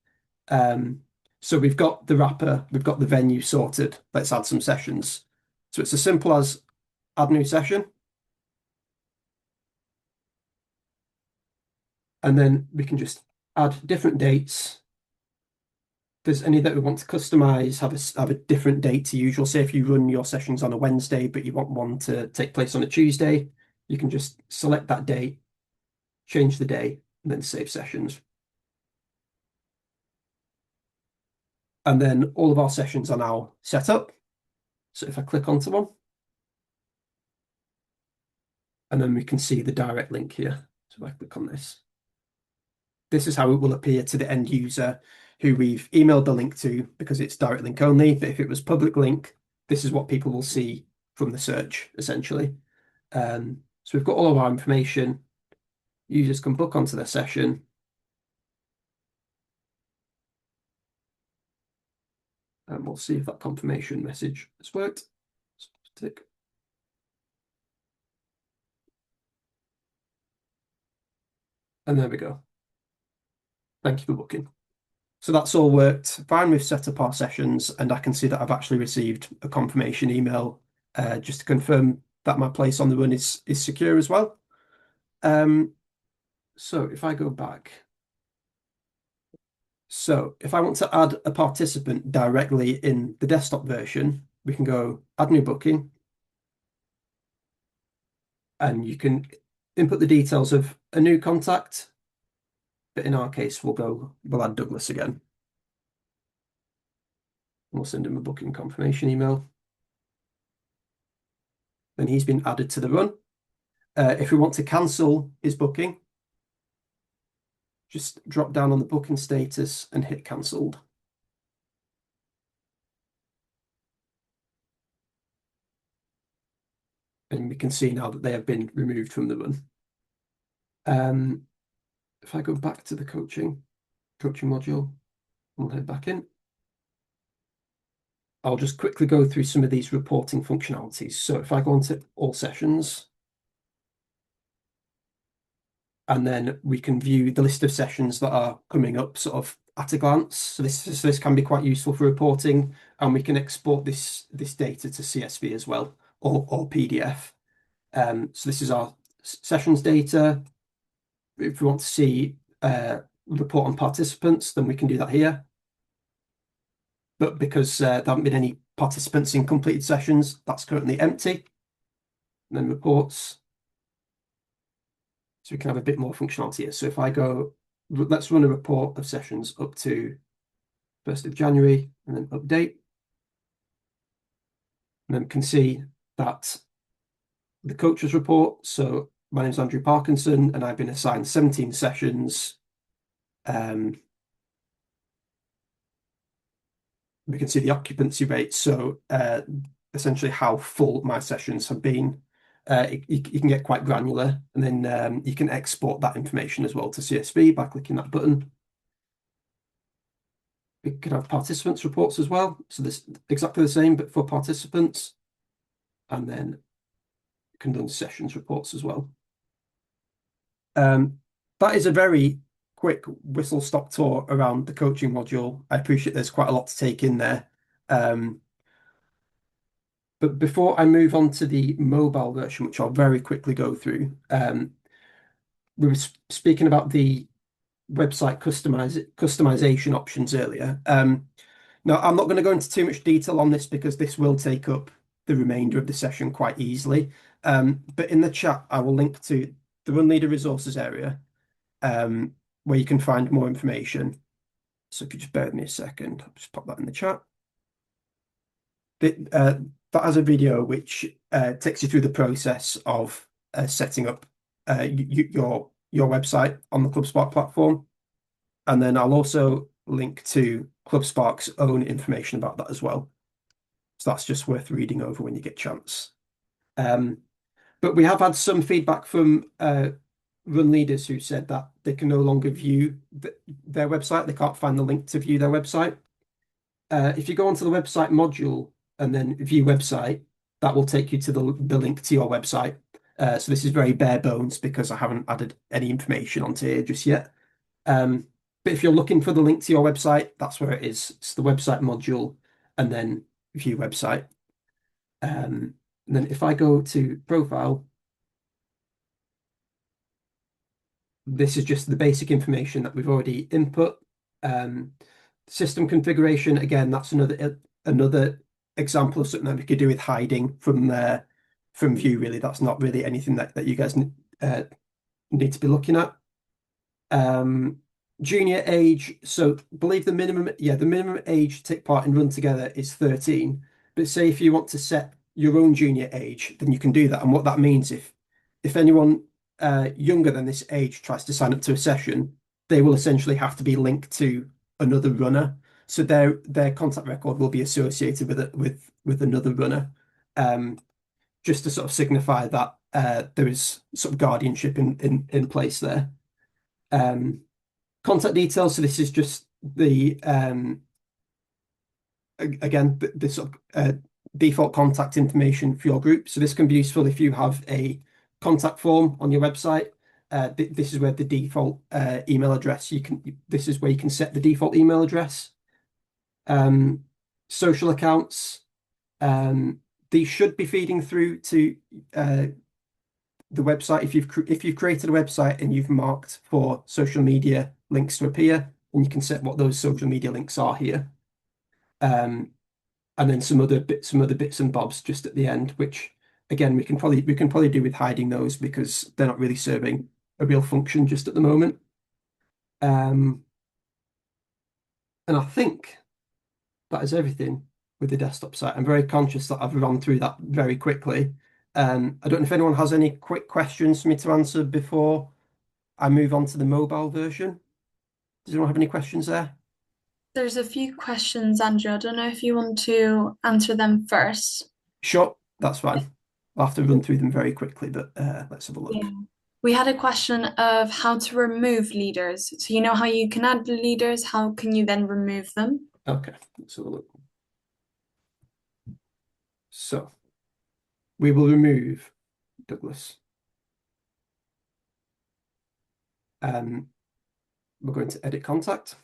So we've got the wrapper, we've got the venue sorted. Let's add some sessions. So it's as simple as add new session. And then we can just add different dates. If there's any that we want to customize, have a different date to usual. Say if you run your sessions on a Wednesday, but you want one to take place on a Tuesday, you can just select that date, change the day, and then save sessions. And then all of our sessions are now set up. So if I click onto one, and then we can see the direct link here. So if I click on this, this is how it will appear to the end user who we've emailed the link to, because it's direct link only. But if it was public link, this is what people will see from the search, essentially. So we've got all of our information. Users can book onto their session. And we'll see if that confirmation message has worked. Tick. And there we go. Thank you for booking. So that's all worked fine. We've set up our sessions, and I can see that I've actually received a confirmation email just to confirm that my place on the run is secure as well. So if I go back, so if I want to add a participant directly in the desktop version, we can go add new booking, and you can input the details of a new contact. But in our case, we'll add Douglas again. We'll send him a booking confirmation email. Then he's been added to the run. If we want to cancel his booking, just drop down on the booking status and hit cancelled. And we can see now that they have been removed from the run. If I go back to the coaching module, we'll head back in. I'll just quickly go through some of these reporting functionalities. So if I go into all sessions, and then we can view the list of sessions that are coming up sort of at a glance. So this can be quite useful for reporting, and we can export this data to CSV as well, or PDF. So this is our sessions data. If we want to see report on participants, then we can do that here. But because there haven't been any participants in completed sessions, that's currently empty. And then reports. So we can have a bit more functionality here. So if I go, let's run a report of sessions up to 1st of January and then update. And then we can see that the coaches report. So my name is Andrew Parkinson, and I've been assigned 17 sessions. We can see the occupancy rate. So essentially how full my sessions have been. You can get quite granular, and then you can export that information as well to CSV by clicking that button. We can have participants reports as well. So this is exactly the same, but for participants. And then you can run sessions reports as well. That is a very quick whistle-stop tour around the coaching module. I appreciate there's quite a lot to take in there. But before I move on to the mobile version, which I'll very quickly go through, we were speaking about the website customization options earlier. Now, I'm not going to go into too much detail on this because this will take up the remainder of the session quite easily. But in the chat, I will link to the Run Leader resources area where you can find more information. So if you just bear with me a second, I'll just pop that in the chat. That has a video which takes you through the process of setting up your website on the ClubSpark platform. And then I'll also link to ClubSpark's own information about that as well. So that's just worth reading over when you get a chance. But we have had some feedback from run leaders who said that they can no longer view their website. They can't find the link to view their website. If you go onto the website module and then view website, that will take you to the link to your website. So this is very bare bones because I haven't added any information onto here just yet. But if you're looking for the link to your website, that's where it is. It's the website module and then view website. And then if I go to profile, this is just the basic information that we've already input. System configuration, again, that's another example of something that we could do with hiding from view, really. That's not really anything that you guys need to be looking at. Junior age, so believe the minimum age to take part in RunTogether is 13. But say if you want to set your own junior age, then you can do that. And what that means, if anyone younger than this age tries to sign up to a session, they will essentially have to be linked to another runner. So their contact record will be associated with another runner, just to sort of signify that there is sort of guardianship in place there. Contact details. So this is just the again the sort of default contact information for your group. So this can be useful if you have a contact form on your website. This is where the default email address this is where you can set the default email address. Social accounts. These should be feeding through to the website. If you've created a website and you've marked for social media links to appear, then you can set what those social media links are here. And then some other bits and bobs just at the end, which again we can probably do with hiding those because they're not really serving a real function just at the moment. And I think that is everything with the desktop site. I'm very conscious that I've run through that very quickly. I don't know if anyone has any quick questions for me to answer before I move on to the mobile version. Does anyone have any questions there? There's a few questions, Andrew. I don't know if you want to answer them first. Sure, that's fine. I'll have to run through them very quickly, but let's have a look. Yeah. We had a question of how to remove leaders. So you know how you can add leaders, how can you then remove them? Okay, let's have a look. So we will remove Douglas. We're going to edit contact.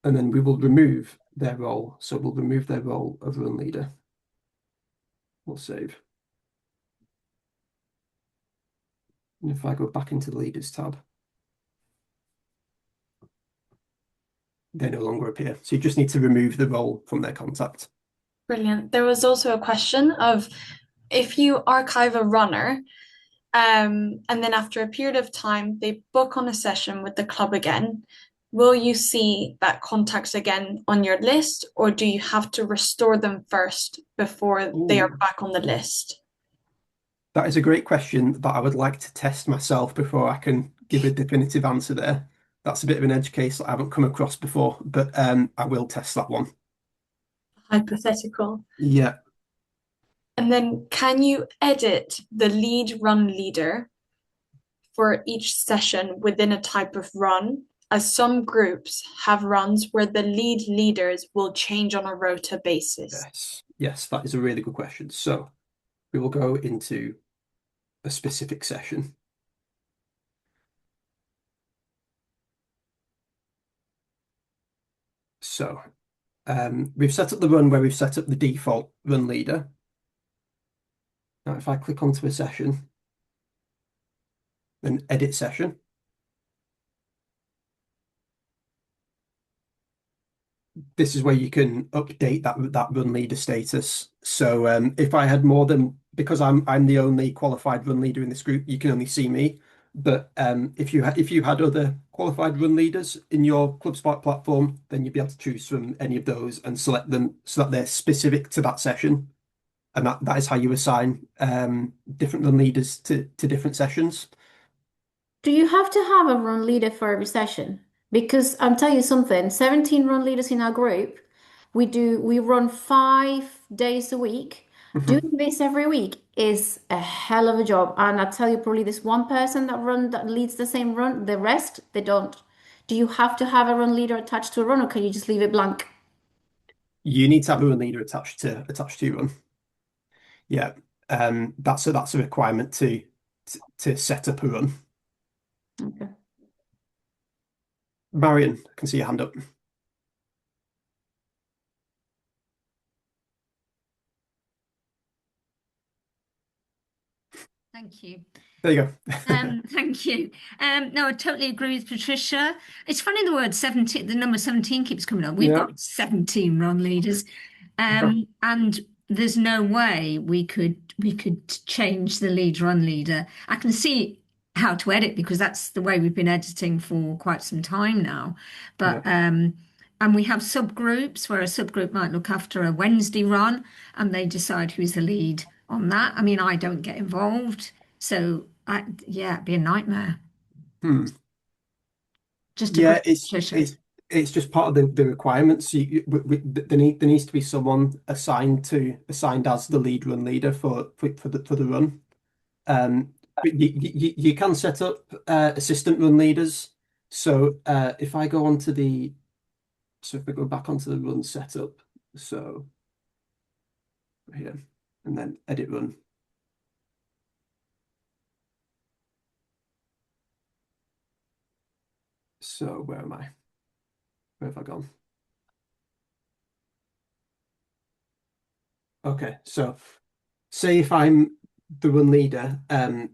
And then we will remove their role. So we'll remove their role of run leader. We'll save. And if I go back into the leaders tab, they no longer appear. So you just need to remove the role from their contact. Brilliant. There was also a question of if you archive a runner, and then after a period of time, they book on a session with the club again, will you see that contacts again on your list, or do you have to restore them first before they are back on the list? That is a great question that I would like to test myself before I can give a definitive answer there. That's a bit of an edge case that I haven't come across before, but I will test that one. Hypothetical. Yeah. And then can you edit the lead run leader for each session within a type of run? As some groups have runs where the lead leaders will change on a rota basis. Yes, that is a really good question. So we will go into a specific session. So we've set up the run where we've set up the default run leader. Now, if I click onto a session, then edit session, this is where you can update that run leader status. So if I had more than, because I'm the only qualified run leader in this group, you can only see me. But if you had other qualified run leaders in your Clubspark platform, then you'd be able to choose from any of those and select them so that they're specific to that session. And that is how you assign different run leaders to different sessions. Do you have to have a run leader for every session? Because I'll tell you something, 17 run leaders in our group, we run 5 days a week. Doing this every week is a hell of a job. And I tell you, probably this one person that leads the same run, the rest, they don't. Do you have to have a run leader attached to a run, or can you just leave it blank? You need to have a run leader attached to run. Yeah, that's a requirement to set up a run. Okay. Marion, I can see your hand up. Thank you. There you go. Thank you. No, I totally agree with Patricia. It's funny the word 17, the number 17 keeps coming up. We've Yeah. got 17 run leaders. And there's no way we could change the lead run leader. I can see how to edit because that's the way we've been editing for quite some time now. But and we have subgroups where a subgroup might look after a Wednesday run and they decide who's the lead on that. I mean, I don't get involved. So it'd be a nightmare. Just Yeah, Patricia. it's just part of the requirements. There needs to be someone assigned as the lead run leader for the run. But you can set up assistant run leaders. So if I go back onto the run setup, so here and then edit run. So where am I? Where have I gone? Okay, so say if I'm the run leader, and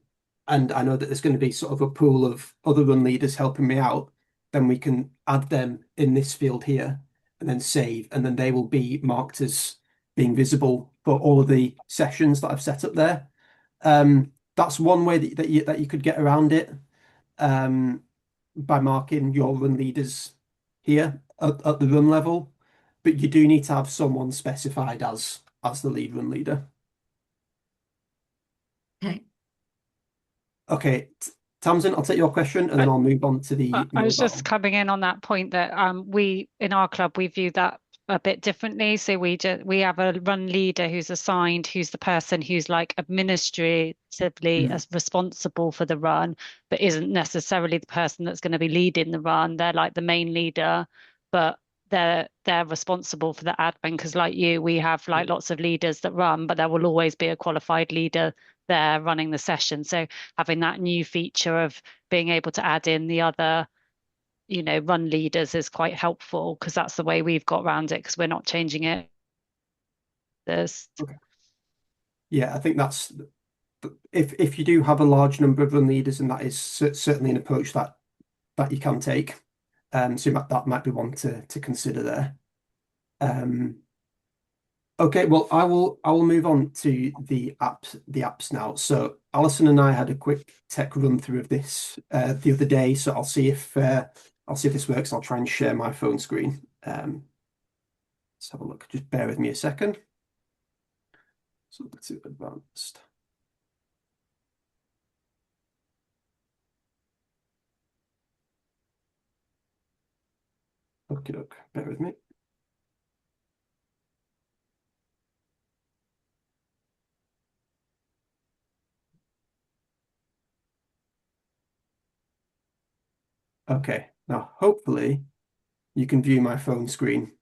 I know that there's going to be sort of a pool of other run leaders helping me out, then we can add them in this field here and then save, and then they will be marked as being visible for all of the sessions that I've set up there. That's one way that you could get around it, by marking your run leaders here at the run level, but you do need to have someone specified as the lead run leader. Okay. Okay, Tamsin, I'll take your question and then I'll move on to the I was just mobile. coming in on that point that we in our club we view that a bit differently. So we have a run leader who's assigned, who's the person who's like administratively as responsible for the run, but isn't necessarily the person that's going to be leading the run. They're like the main leader, but they're responsible for the admin because like you, we have like lots of leaders that run, but there will always be a qualified leader there running the session. So having that new feature of being able to add in the other run leaders is quite helpful because that's the way we've got around it because we're not changing it. Okay. Yeah, I think that's if you do have a large number of run leaders, and that is certainly an approach that you can take. So that might be one to consider there. Okay, well, I will move on to the apps now. So Alison and I had a quick tech run through of this the other day. So I'll see if this works. I'll try and share my phone screen. Let's have a look. Just bear with me a second. So let's do advanced. Okay, bear with me. Okay, now hopefully you can view my phone screen.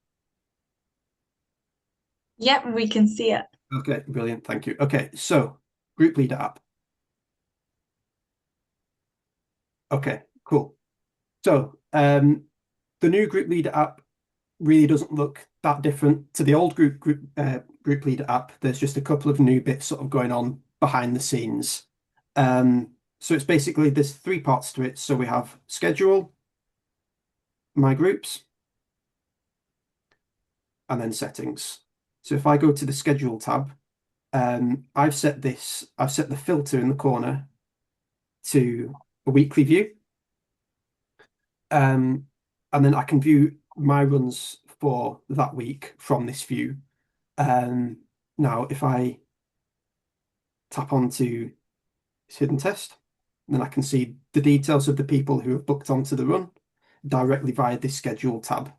Yep, we can see it. Okay, brilliant. Thank you. Okay, so group leader app. Okay, cool. So the new group leader app really doesn't look that different to the old group leader app. There's just a couple of new bits sort of going on behind the scenes. So it's basically there's three parts to it. So we have schedule, my groups, and then settings. So if I go to the schedule tab, I've set the filter in the corner to a weekly view. And then I can view my runs for that week from this view. Now, if I tap onto hidden test, then I can see the details of the people who have booked onto the run directly via this schedule tab.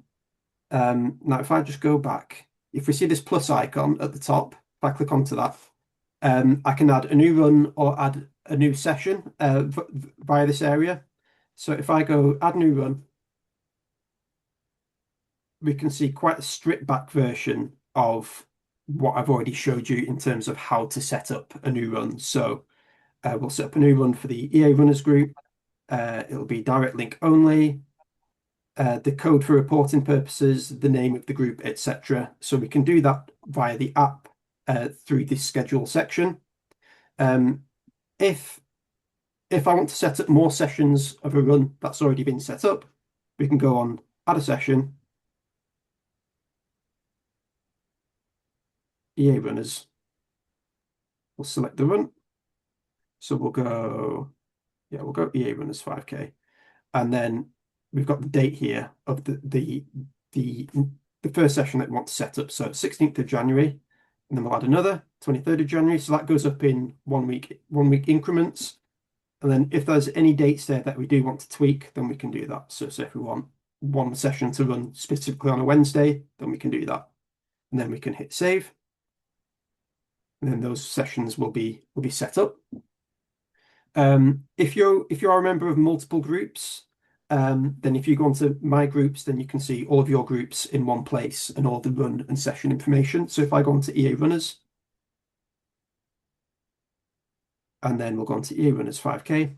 Now, if I just go back, if we see this plus icon at the top, if I click onto that, I can add a new run or add a new session via this area. So if I go add new run, we can see quite a stripped back version of what I've already showed you in terms of how to set up a new run. So we'll set up a new run for the EA Runners group. It'll be direct link only, the code for reporting purposes, the name of the group, etc. So we can do that via the app through this schedule section. If I want to set up more sessions of a run that's already been set up, we can go on add a session, EA Runners. We'll select the run. So we'll go EA Runners 5K. And then we've got the date here of the first session that we want to set up. So 16th of January, and then we'll add another 23rd of January. So that goes up in 1 week increments. And then if there's any dates there that we do want to tweak, then we can do that. So if we want one session to run specifically on a Wednesday, then we can do that. And then we can hit save. And then those sessions will be set up. If you're a member of multiple groups, then if you go onto my groups, then you can see all of your groups in one place and all the run and session information. So if I go onto EA Runners, and then we'll go onto EA Runners 5K.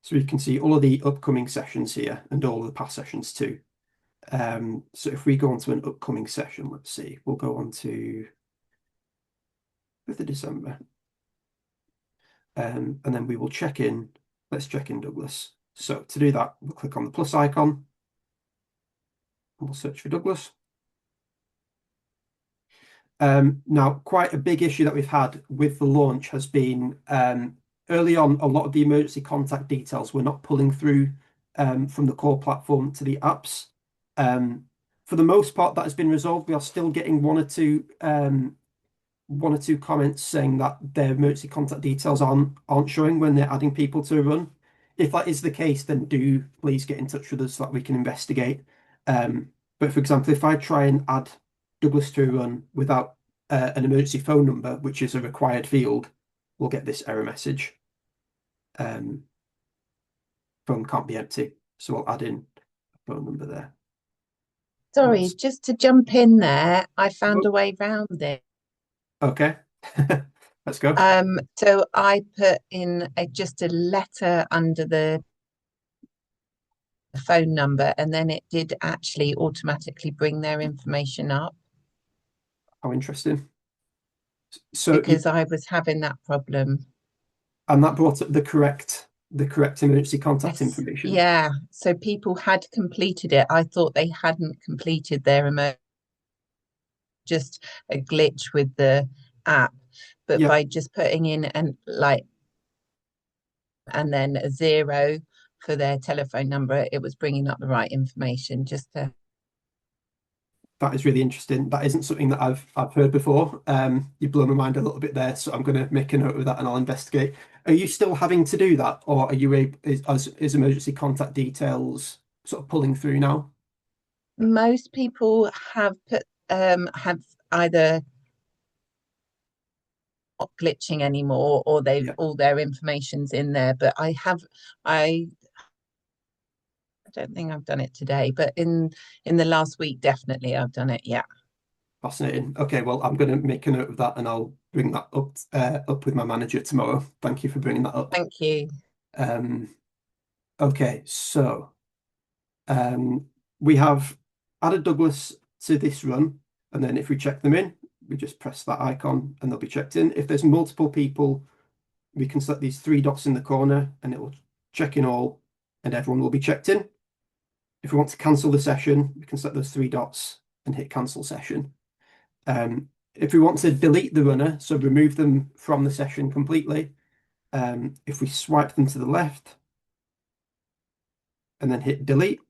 So you can see all of the upcoming sessions here and all of the past sessions too. So if we go onto an upcoming session, let's see, we'll go on to 5th of December. And then we will check in. Let's check in Douglas. So to do that, we'll click on the plus icon and we'll search for Douglas. Now, quite a big issue that we've had with the launch has been early on, a lot of the emergency contact details were not pulling through from the core platform to the apps. For the most part, that has been resolved. We are still getting one or two comments saying that their emergency contact details aren't showing when they're adding people to a run. If that is the case, then do please get in touch with us so that we can investigate. But for example, if I try and add Douglas to a run without an emergency phone number, which is a required field, we'll get this error message. Phone can't be empty. So we'll add in a phone number there. Sorry, just to jump in there, I found a way around it. Okay, let's go. So I put in just a letter under the phone number, and then it did actually automatically bring their information up. How interesting. So because I was having that problem. And that brought up the correct emergency contact information. Yeah, so people had completed it. I thought they hadn't completed their just a glitch with the app, but by just putting in and then a 0 for their telephone number, it was bringing up the right information. That is really interesting. That isn't something that I've heard before. You've blown my mind a little bit there, so I'm going to make a note of that and I'll investigate. Are you still having to do that, or are you able? Is emergency contact details sort of pulling through now? Most people have put have either not glitching anymore, or they've all their information's in there. But I don't think I've done it today, but in the last week, definitely I've done it. Yeah. Fascinating. Okay, well, I'm going to make a note of that and I'll bring that up with my manager tomorrow. Thank you for bringing that up. Thank you. Okay, so we have added Douglas to this run, and then if we check them in, we just press that icon and they'll be checked in. If there's multiple people, we can select these 3 dots in the corner and it will check in all and everyone will be checked in. If we want to cancel the session, we can select those 3 dots and hit cancel session. If we want to delete the runner, so remove them from the session completely, if we swipe them to the left and then hit delete,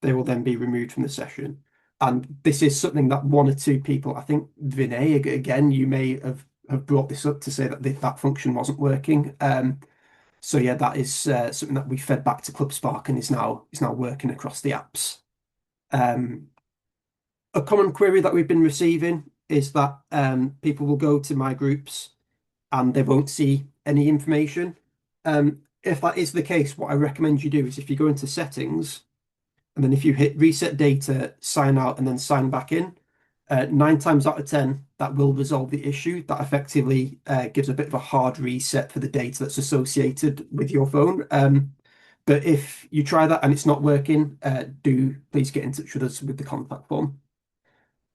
they will then be removed from the session. And this is something that 1 or 2 people, I think Vinay, again, you may have brought this up to say that that function wasn't working. So yeah, that is something that we fed back to ClubSpark and is now working across the apps. A common query that we've been receiving is that people will go to my groups and they won't see any information. if that is the case, what I recommend you do is if you go into settings and then if you hit reset data, sign out, and then sign back in, 9 times out of 10, that will resolve the issue. That effectively gives a bit of a hard reset for the data that's associated with your phone. But if you try that and it's not working, do please get in touch with us with the contact form.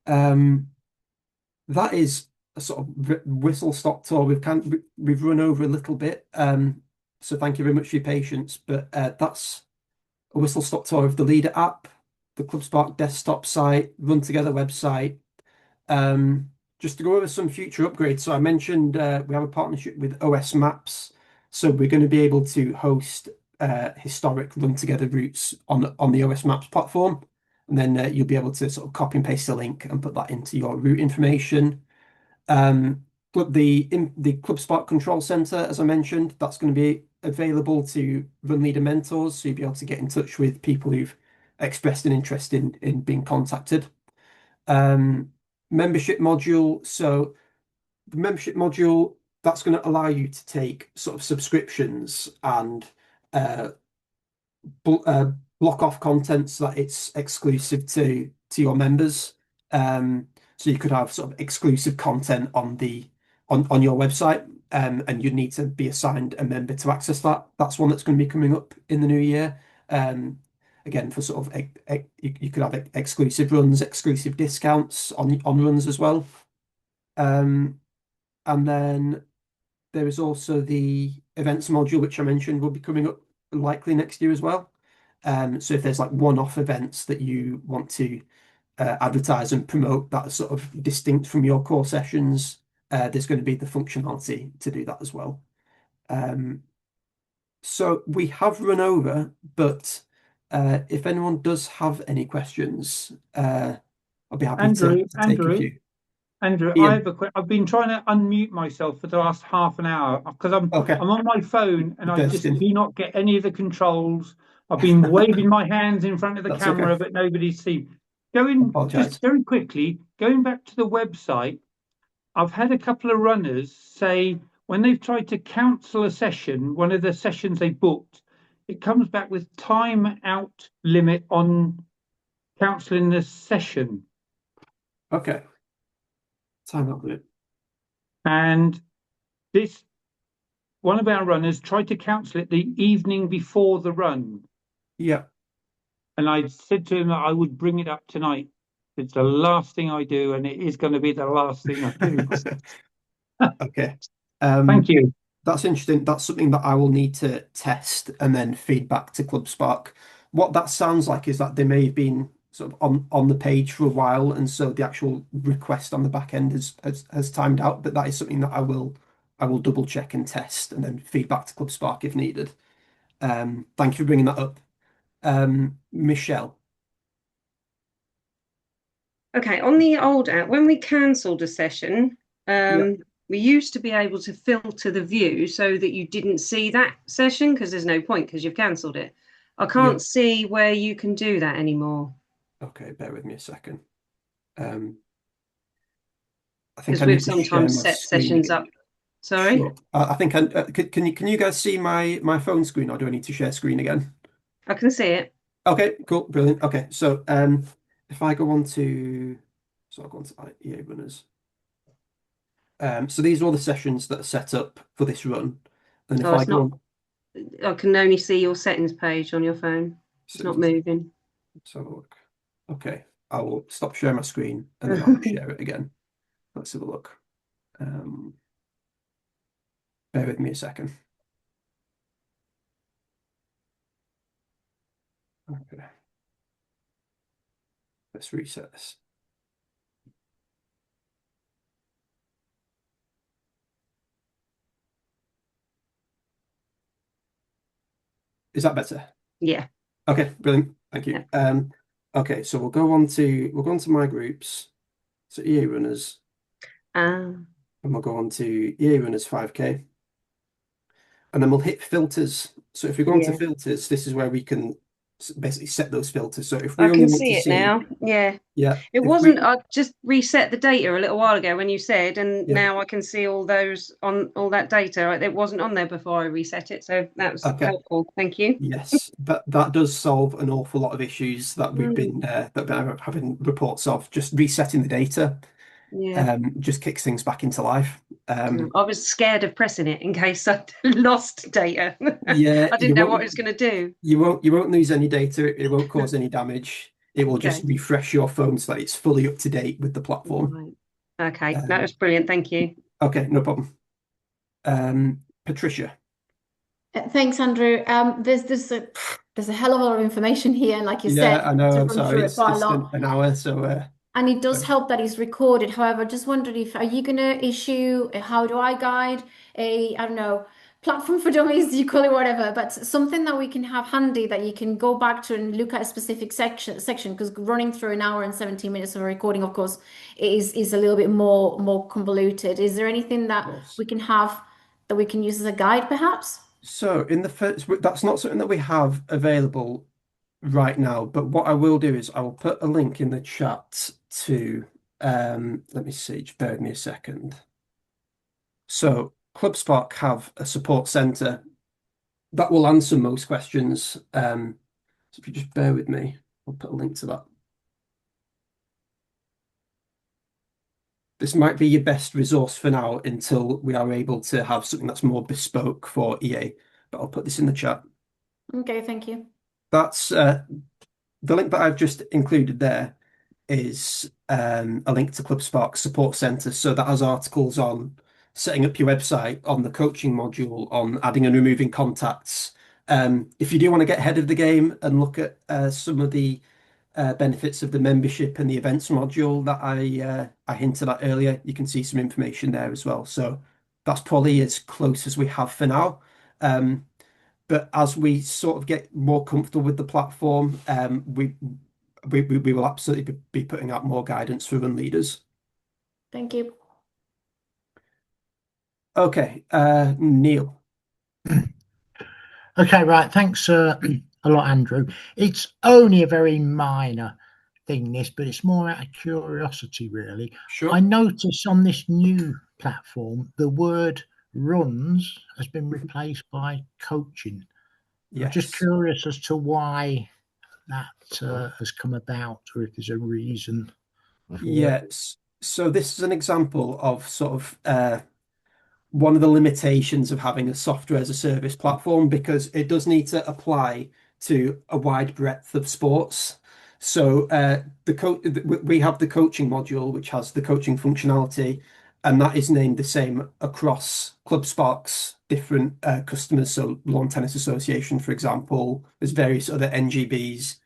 That is a sort of whistle stop tour. We've run over a little bit, so thank you very much for your patience. But that's a whistle stop tour of the Leader app, the ClubSpark desktop site, RunTogether website. Just to go over some future upgrades. So I mentioned we have a partnership with OS Maps, so we're going to be able to host historic RunTogether routes on the OS Maps platform, and then you'll be able to sort of copy and paste the link and put that into your route information. But the ClubSpark Control Center, as I mentioned, that's going to be available to Run Leader mentors, so you'll be able to get in touch with people who've expressed an interest in being contacted. Membership module. So the membership module, that's going to allow you to take sort of subscriptions and block off content so that it's exclusive to your members. So you could have sort of exclusive content on your website, and you'd need to be assigned a member to access that. That's one that's going to be coming up in the new year. Again, for sort of you could have exclusive runs, exclusive discounts on runs as well. And then there is also the events module, which I mentioned will be coming up likely next year as well. So if there's like one-off events that you want to advertise and promote that are sort of distinct from your core sessions, there's going to be the functionality to do that as well. So we have run over, but if anyone does have any questions, I'll be happy to take a few. Andrew, Ian. I've been trying to unmute myself for the last half an hour because I'm on my phone and I just do not get any of the controls. I've been waving my hands in front of the camera, but nobody's seen. Just very quickly, going back to the website, I've had a couple of runners say when they've tried to cancel a session, one of the sessions they booked, it comes back with time out limit on cancelling the session. Okay. Time out limit. And one of our runners tried to cancel it the evening before the run. Yeah. And I said to him that I would bring it up tonight. It's the last thing I do, and it is going to be the last thing I do. Okay. Thank you. That's interesting. That's something that I will need to test and then feed back to ClubSpark. What that sounds like is that they may have been sort of on the page for a while, and so the actual request on the back end has timed out. But that is something that I will double check and test and then feed back to ClubSpark if needed. Thank you for bringing that up. Michelle. Okay, on the old app, when we cancelled a session, we used to be able to filter the view so that you didn't see that session because there's no point because you've cancelled it. I can't see where you can do that anymore. Okay, bear with me a second. I think because I we've need to sometimes share my set screen sessions again. up. Sorry? Sure. I think can you guys see my phone screen, or do I need to share screen again? I can see it. Okay, cool, brilliant. Okay, so if I go on to I'll go on to EA Runners. So these are all the sessions that are set up for this run. And if I go on, I can only see your settings page on your phone. It's not moving. Let's have a look. Okay, I will stop sharing my screen and then I'll share it again. Let's have a look. Bear with me a second. Okay. Let's reset this. Is that better? Yeah. Okay, brilliant. Thank you. Yeah. Okay, so we'll go on to my groups. So EA Runners. And we'll go on to EA Runners 5K. And then we'll hit filters. So if we go on to filters, this is where we can basically set those filters. So if we I only can want to see it see, now. Yeah. yeah, It if wasn't, we, I just reset the data a little while ago when you said, and yeah, now I can see all those on all that data. It wasn't on there before I reset it. So that was okay, helpful. Thank you. yes, but that does solve an awful lot of issues that we've been having reports of. Just resetting the data, Yeah. just kicks things back into life. I was scared of pressing it in case I lost data. Yeah, I didn't know what it was going to do. you won't lose any data. It won't cause any damage. It will just Okay. refresh your phone so that it's fully up to date with the platform. Right. Okay. That was brilliant. Thank you. Okay, no problem. Patricia. Thanks, Andrew. There's a hell of a lot of information here, and like you Yeah, said, I know. to I'm run sorry. through it quite a It's lot. an hour, so And it does help that it's recorded. However, I just wondered if are you going to issue a how do I guide, a I don't know, platform for dummies, you call it whatever, but something that we can have handy that you can go back to and look at a specific section because running through an hour and 17 minutes of a recording, of course, is a little bit more convoluted. Is there anything that we can have that we can use as a guide, perhaps? so in the first, that's not something that we have available right now, but what I will do is I will put a link in the chat to let me see, just bear with me a second. So ClubSpark have a support center that will answer most questions. So if you just bear with me, I'll put a link to that. This might be your best resource for now until we are able to have something that's more bespoke for EA, but I'll put this in the chat. Okay, thank you. That's the link that I've just included there is a link to ClubSpark Support Center. So that has articles on setting up your website, on the coaching module, on adding and removing contacts. If you do want to get ahead of the game and look at some of the benefits of the membership and the events module that I hinted at earlier, you can see some information there as well. So that's probably as close as we have for now. But as we sort of get more comfortable with the platform, we will absolutely be putting out more guidance for run leaders. Thank you. Okay, Neil. Okay, right. Thanks a lot, Andrew. It's only a very minor thing, this, but it's more out of curiosity, really. Sure. I noticed on this new platform, the word runs has been replaced by coaching. Yes. I'm just curious as to why that has come about, or if there's a reason for yes. So this is an example of sort of one of the limitations of having a software as a service platform because it does need to apply to a wide breadth of sports. So we have the coaching module, which has the coaching functionality, and that is named the same across ClubSpark's different customers. So Lawn Tennis Association, for example, there's various other NGBs.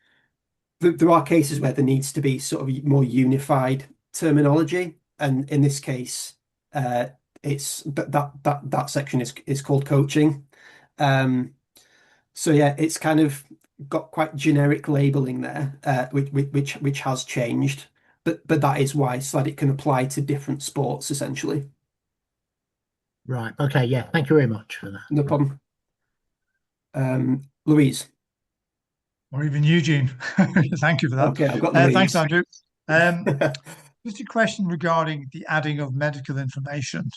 There are cases where there needs to be sort of more unified terminology, and in this case, it's that section is called coaching. So yeah, it's kind of got quite generic labeling there, which has changed, but that is why, so that it can apply to different sports essentially. Right. Okay. Yeah. Thank you very much for that. No problem. Louise. Or even Eugene. Thank you for that. Okay, I've got Louise. Thanks, Andrew. Just a question regarding the adding of medical information.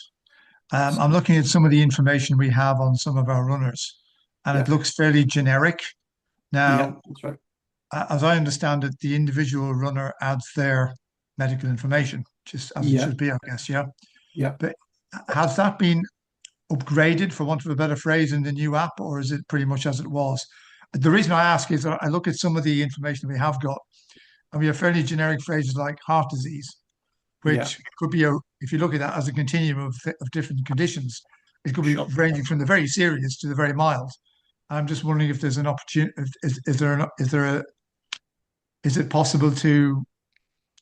I'm looking at some of the information we have on some of our runners, and it looks fairly generic. Now, that's right. As I understand it, the individual runner adds their medical information, just as it should be, I guess. Yeah. Yeah. But has that been upgraded, for want of a better phrase, in the new app, or is it pretty much as it was? The reason I ask is I look at some of the information we have got, and we have fairly generic phrases like heart disease, which could be if you look at that as a continuum of different conditions, it could be ranging from the very serious to the very mild. I'm just wondering if there's an opportunity. Is it possible to?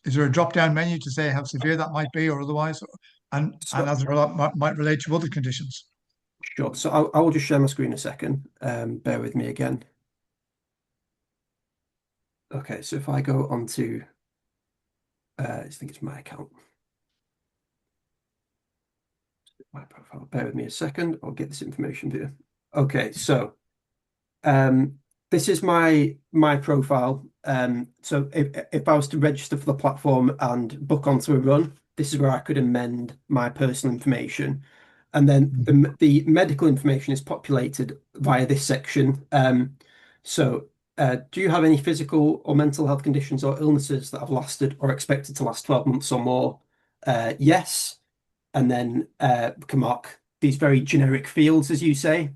Is there a drop-down menu to say how severe that might be, or otherwise, and as a result might relate to other conditions? Sure. So I will just share my screen a second. Bear with me again. Okay, so if I go onto, I think it's my account. My profile. Bear with me a second. I'll get this information here. Okay, so this is my profile. So if I was to register for the platform and book onto a run, this is where I could amend my personal information. And then the medical information is populated via this section. So do you have any physical or mental health conditions or illnesses that have lasted or expected to last 12 months or more? Yes. And then we can mark these very generic fields, as you say,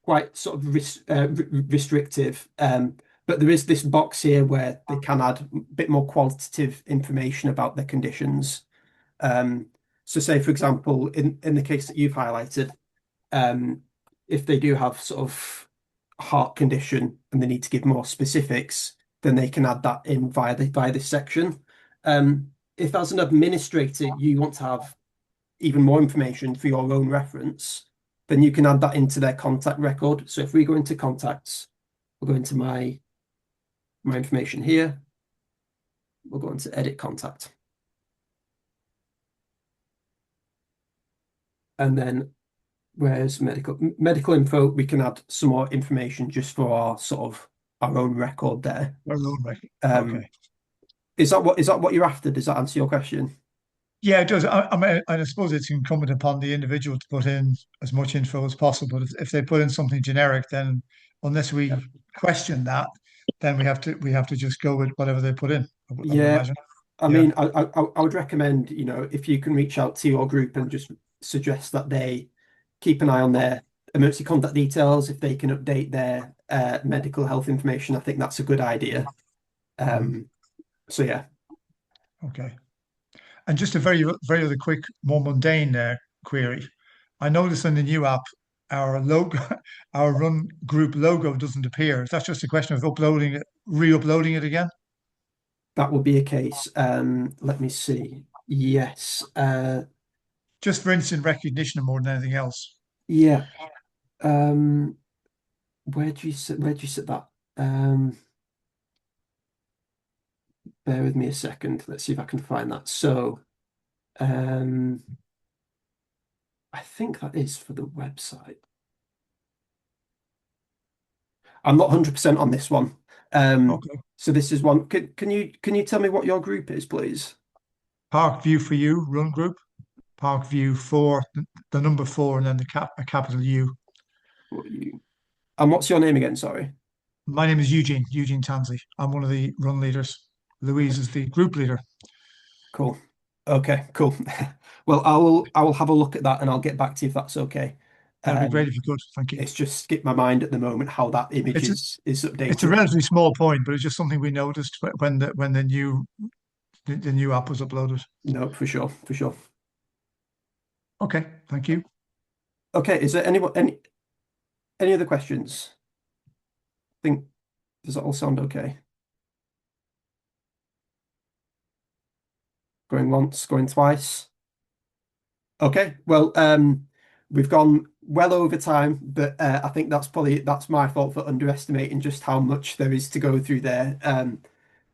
quite sort of restrictive. But there is this box here where they can add a bit more qualitative information about their conditions. So say, for example, in the case that you've highlighted, if they do have sort of heart condition and they need to give more specifics, then they can add that in via this section. If as an administrator you want to have even more information for your own reference, then you can add that into their contact record. So if we go into contacts, we'll go into my information here. We'll go into edit contact. And then where's medical info, we can add some more information just for our sort of our own record there. Our own record. Okay. Is that what you're after? Does that answer your question? Yeah, it does. I mean, I suppose it's incumbent upon the individual to put in as much info as possible. If they put in something generic, then unless we question that, then we have to just go with whatever they put in. I would imagine. I mean, I would recommend, if you can reach out to your group and just suggest that they keep an eye on their emergency contact details, if they can update their medical health information, I think that's a good idea. So yeah. Okay. And just a very other quick, more mundane query. I noticed in the new app, our logo, our Run group logo doesn't appear. Is that just a question of re-uploading it again? That would be a case. Let me see. Yes. Just for instant recognition more than anything else. Yeah. Where do you sit that? Bear with me a second. Let's see if I can find that. So, I think that is for the website. I'm not 100% on this one. Okay. So this is one. Can you tell me what your group is, please? Park View for You Run Group. Park View 4, the number 4, and then a capital U. And what's your name again? Sorry. My name is Eugene Tansey. I'm one of the run leaders. Louise is the group leader. Cool. Okay, cool. Well, I will have a look at that and I'll get back to you if that's okay. That'd be great if you could. Thank you. It's just skipped my mind at the moment how that image is updated. It's a relatively small point, but it's just something we noticed when the new app was uploaded. No, for sure. Okay, thank you. Okay, is there any other questions? Does that all sound okay? Going once, going twice. Okay, well, we've gone well over time, but I think that's my fault for underestimating just how much there is to go through there.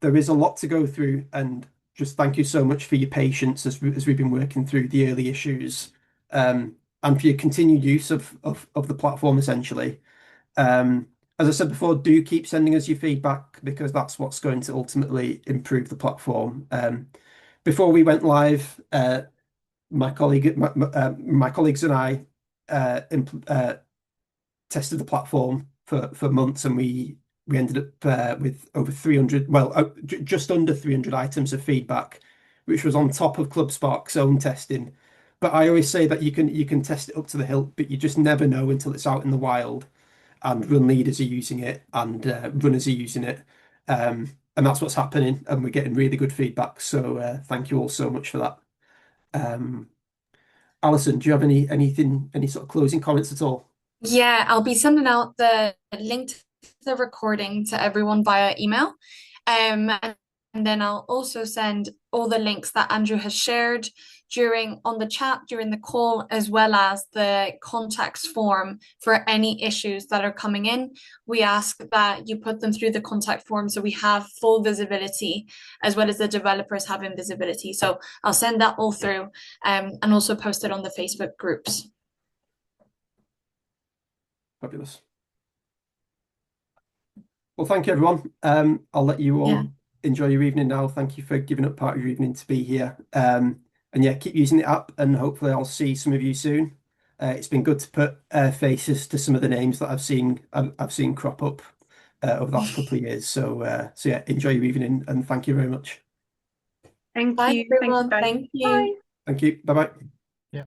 There is a lot to go through, and just thank you so much for your patience as we've been working through the early issues, and for your continued use of the platform essentially. As I said before, do keep sending us your feedback because that's what's going to ultimately improve the platform. Before we went live, my colleagues and I tested the platform for months, and we ended up with over 300, just under 300 items of feedback, which was on top of ClubSpark's own testing. But I always say that you can test it up to the hilt, but you just never know until it's out in the wild, and run leaders are using it, and runners are using it. And that's what's happening, and we're getting really good feedback. So thank you all so much for that. Alison, do you have any sort of closing comments at all? Yeah, I'll be sending out the link to the recording to everyone via email. And then I'll also send all the links that Andrew has shared on the chat during the call, as well as the contacts form for any issues that are coming in. We ask that you put them through the contact form so we have full visibility, as well as the developers having visibility. So I'll send that all through and also post it on the Facebook groups. Fabulous. Well, thank you, everyone. I'll let you all enjoy your evening now. Thank you for giving up part of your evening to be here. And yeah, keep using the app, and hopefully I'll see some of you soon. It's been good to put faces to some of the names that I've seen crop up over the last couple of years. So yeah, enjoy your evening, and thank you very much. Thank Bye, you. everyone. Thank you. Thank you. Thank you. Bye bye.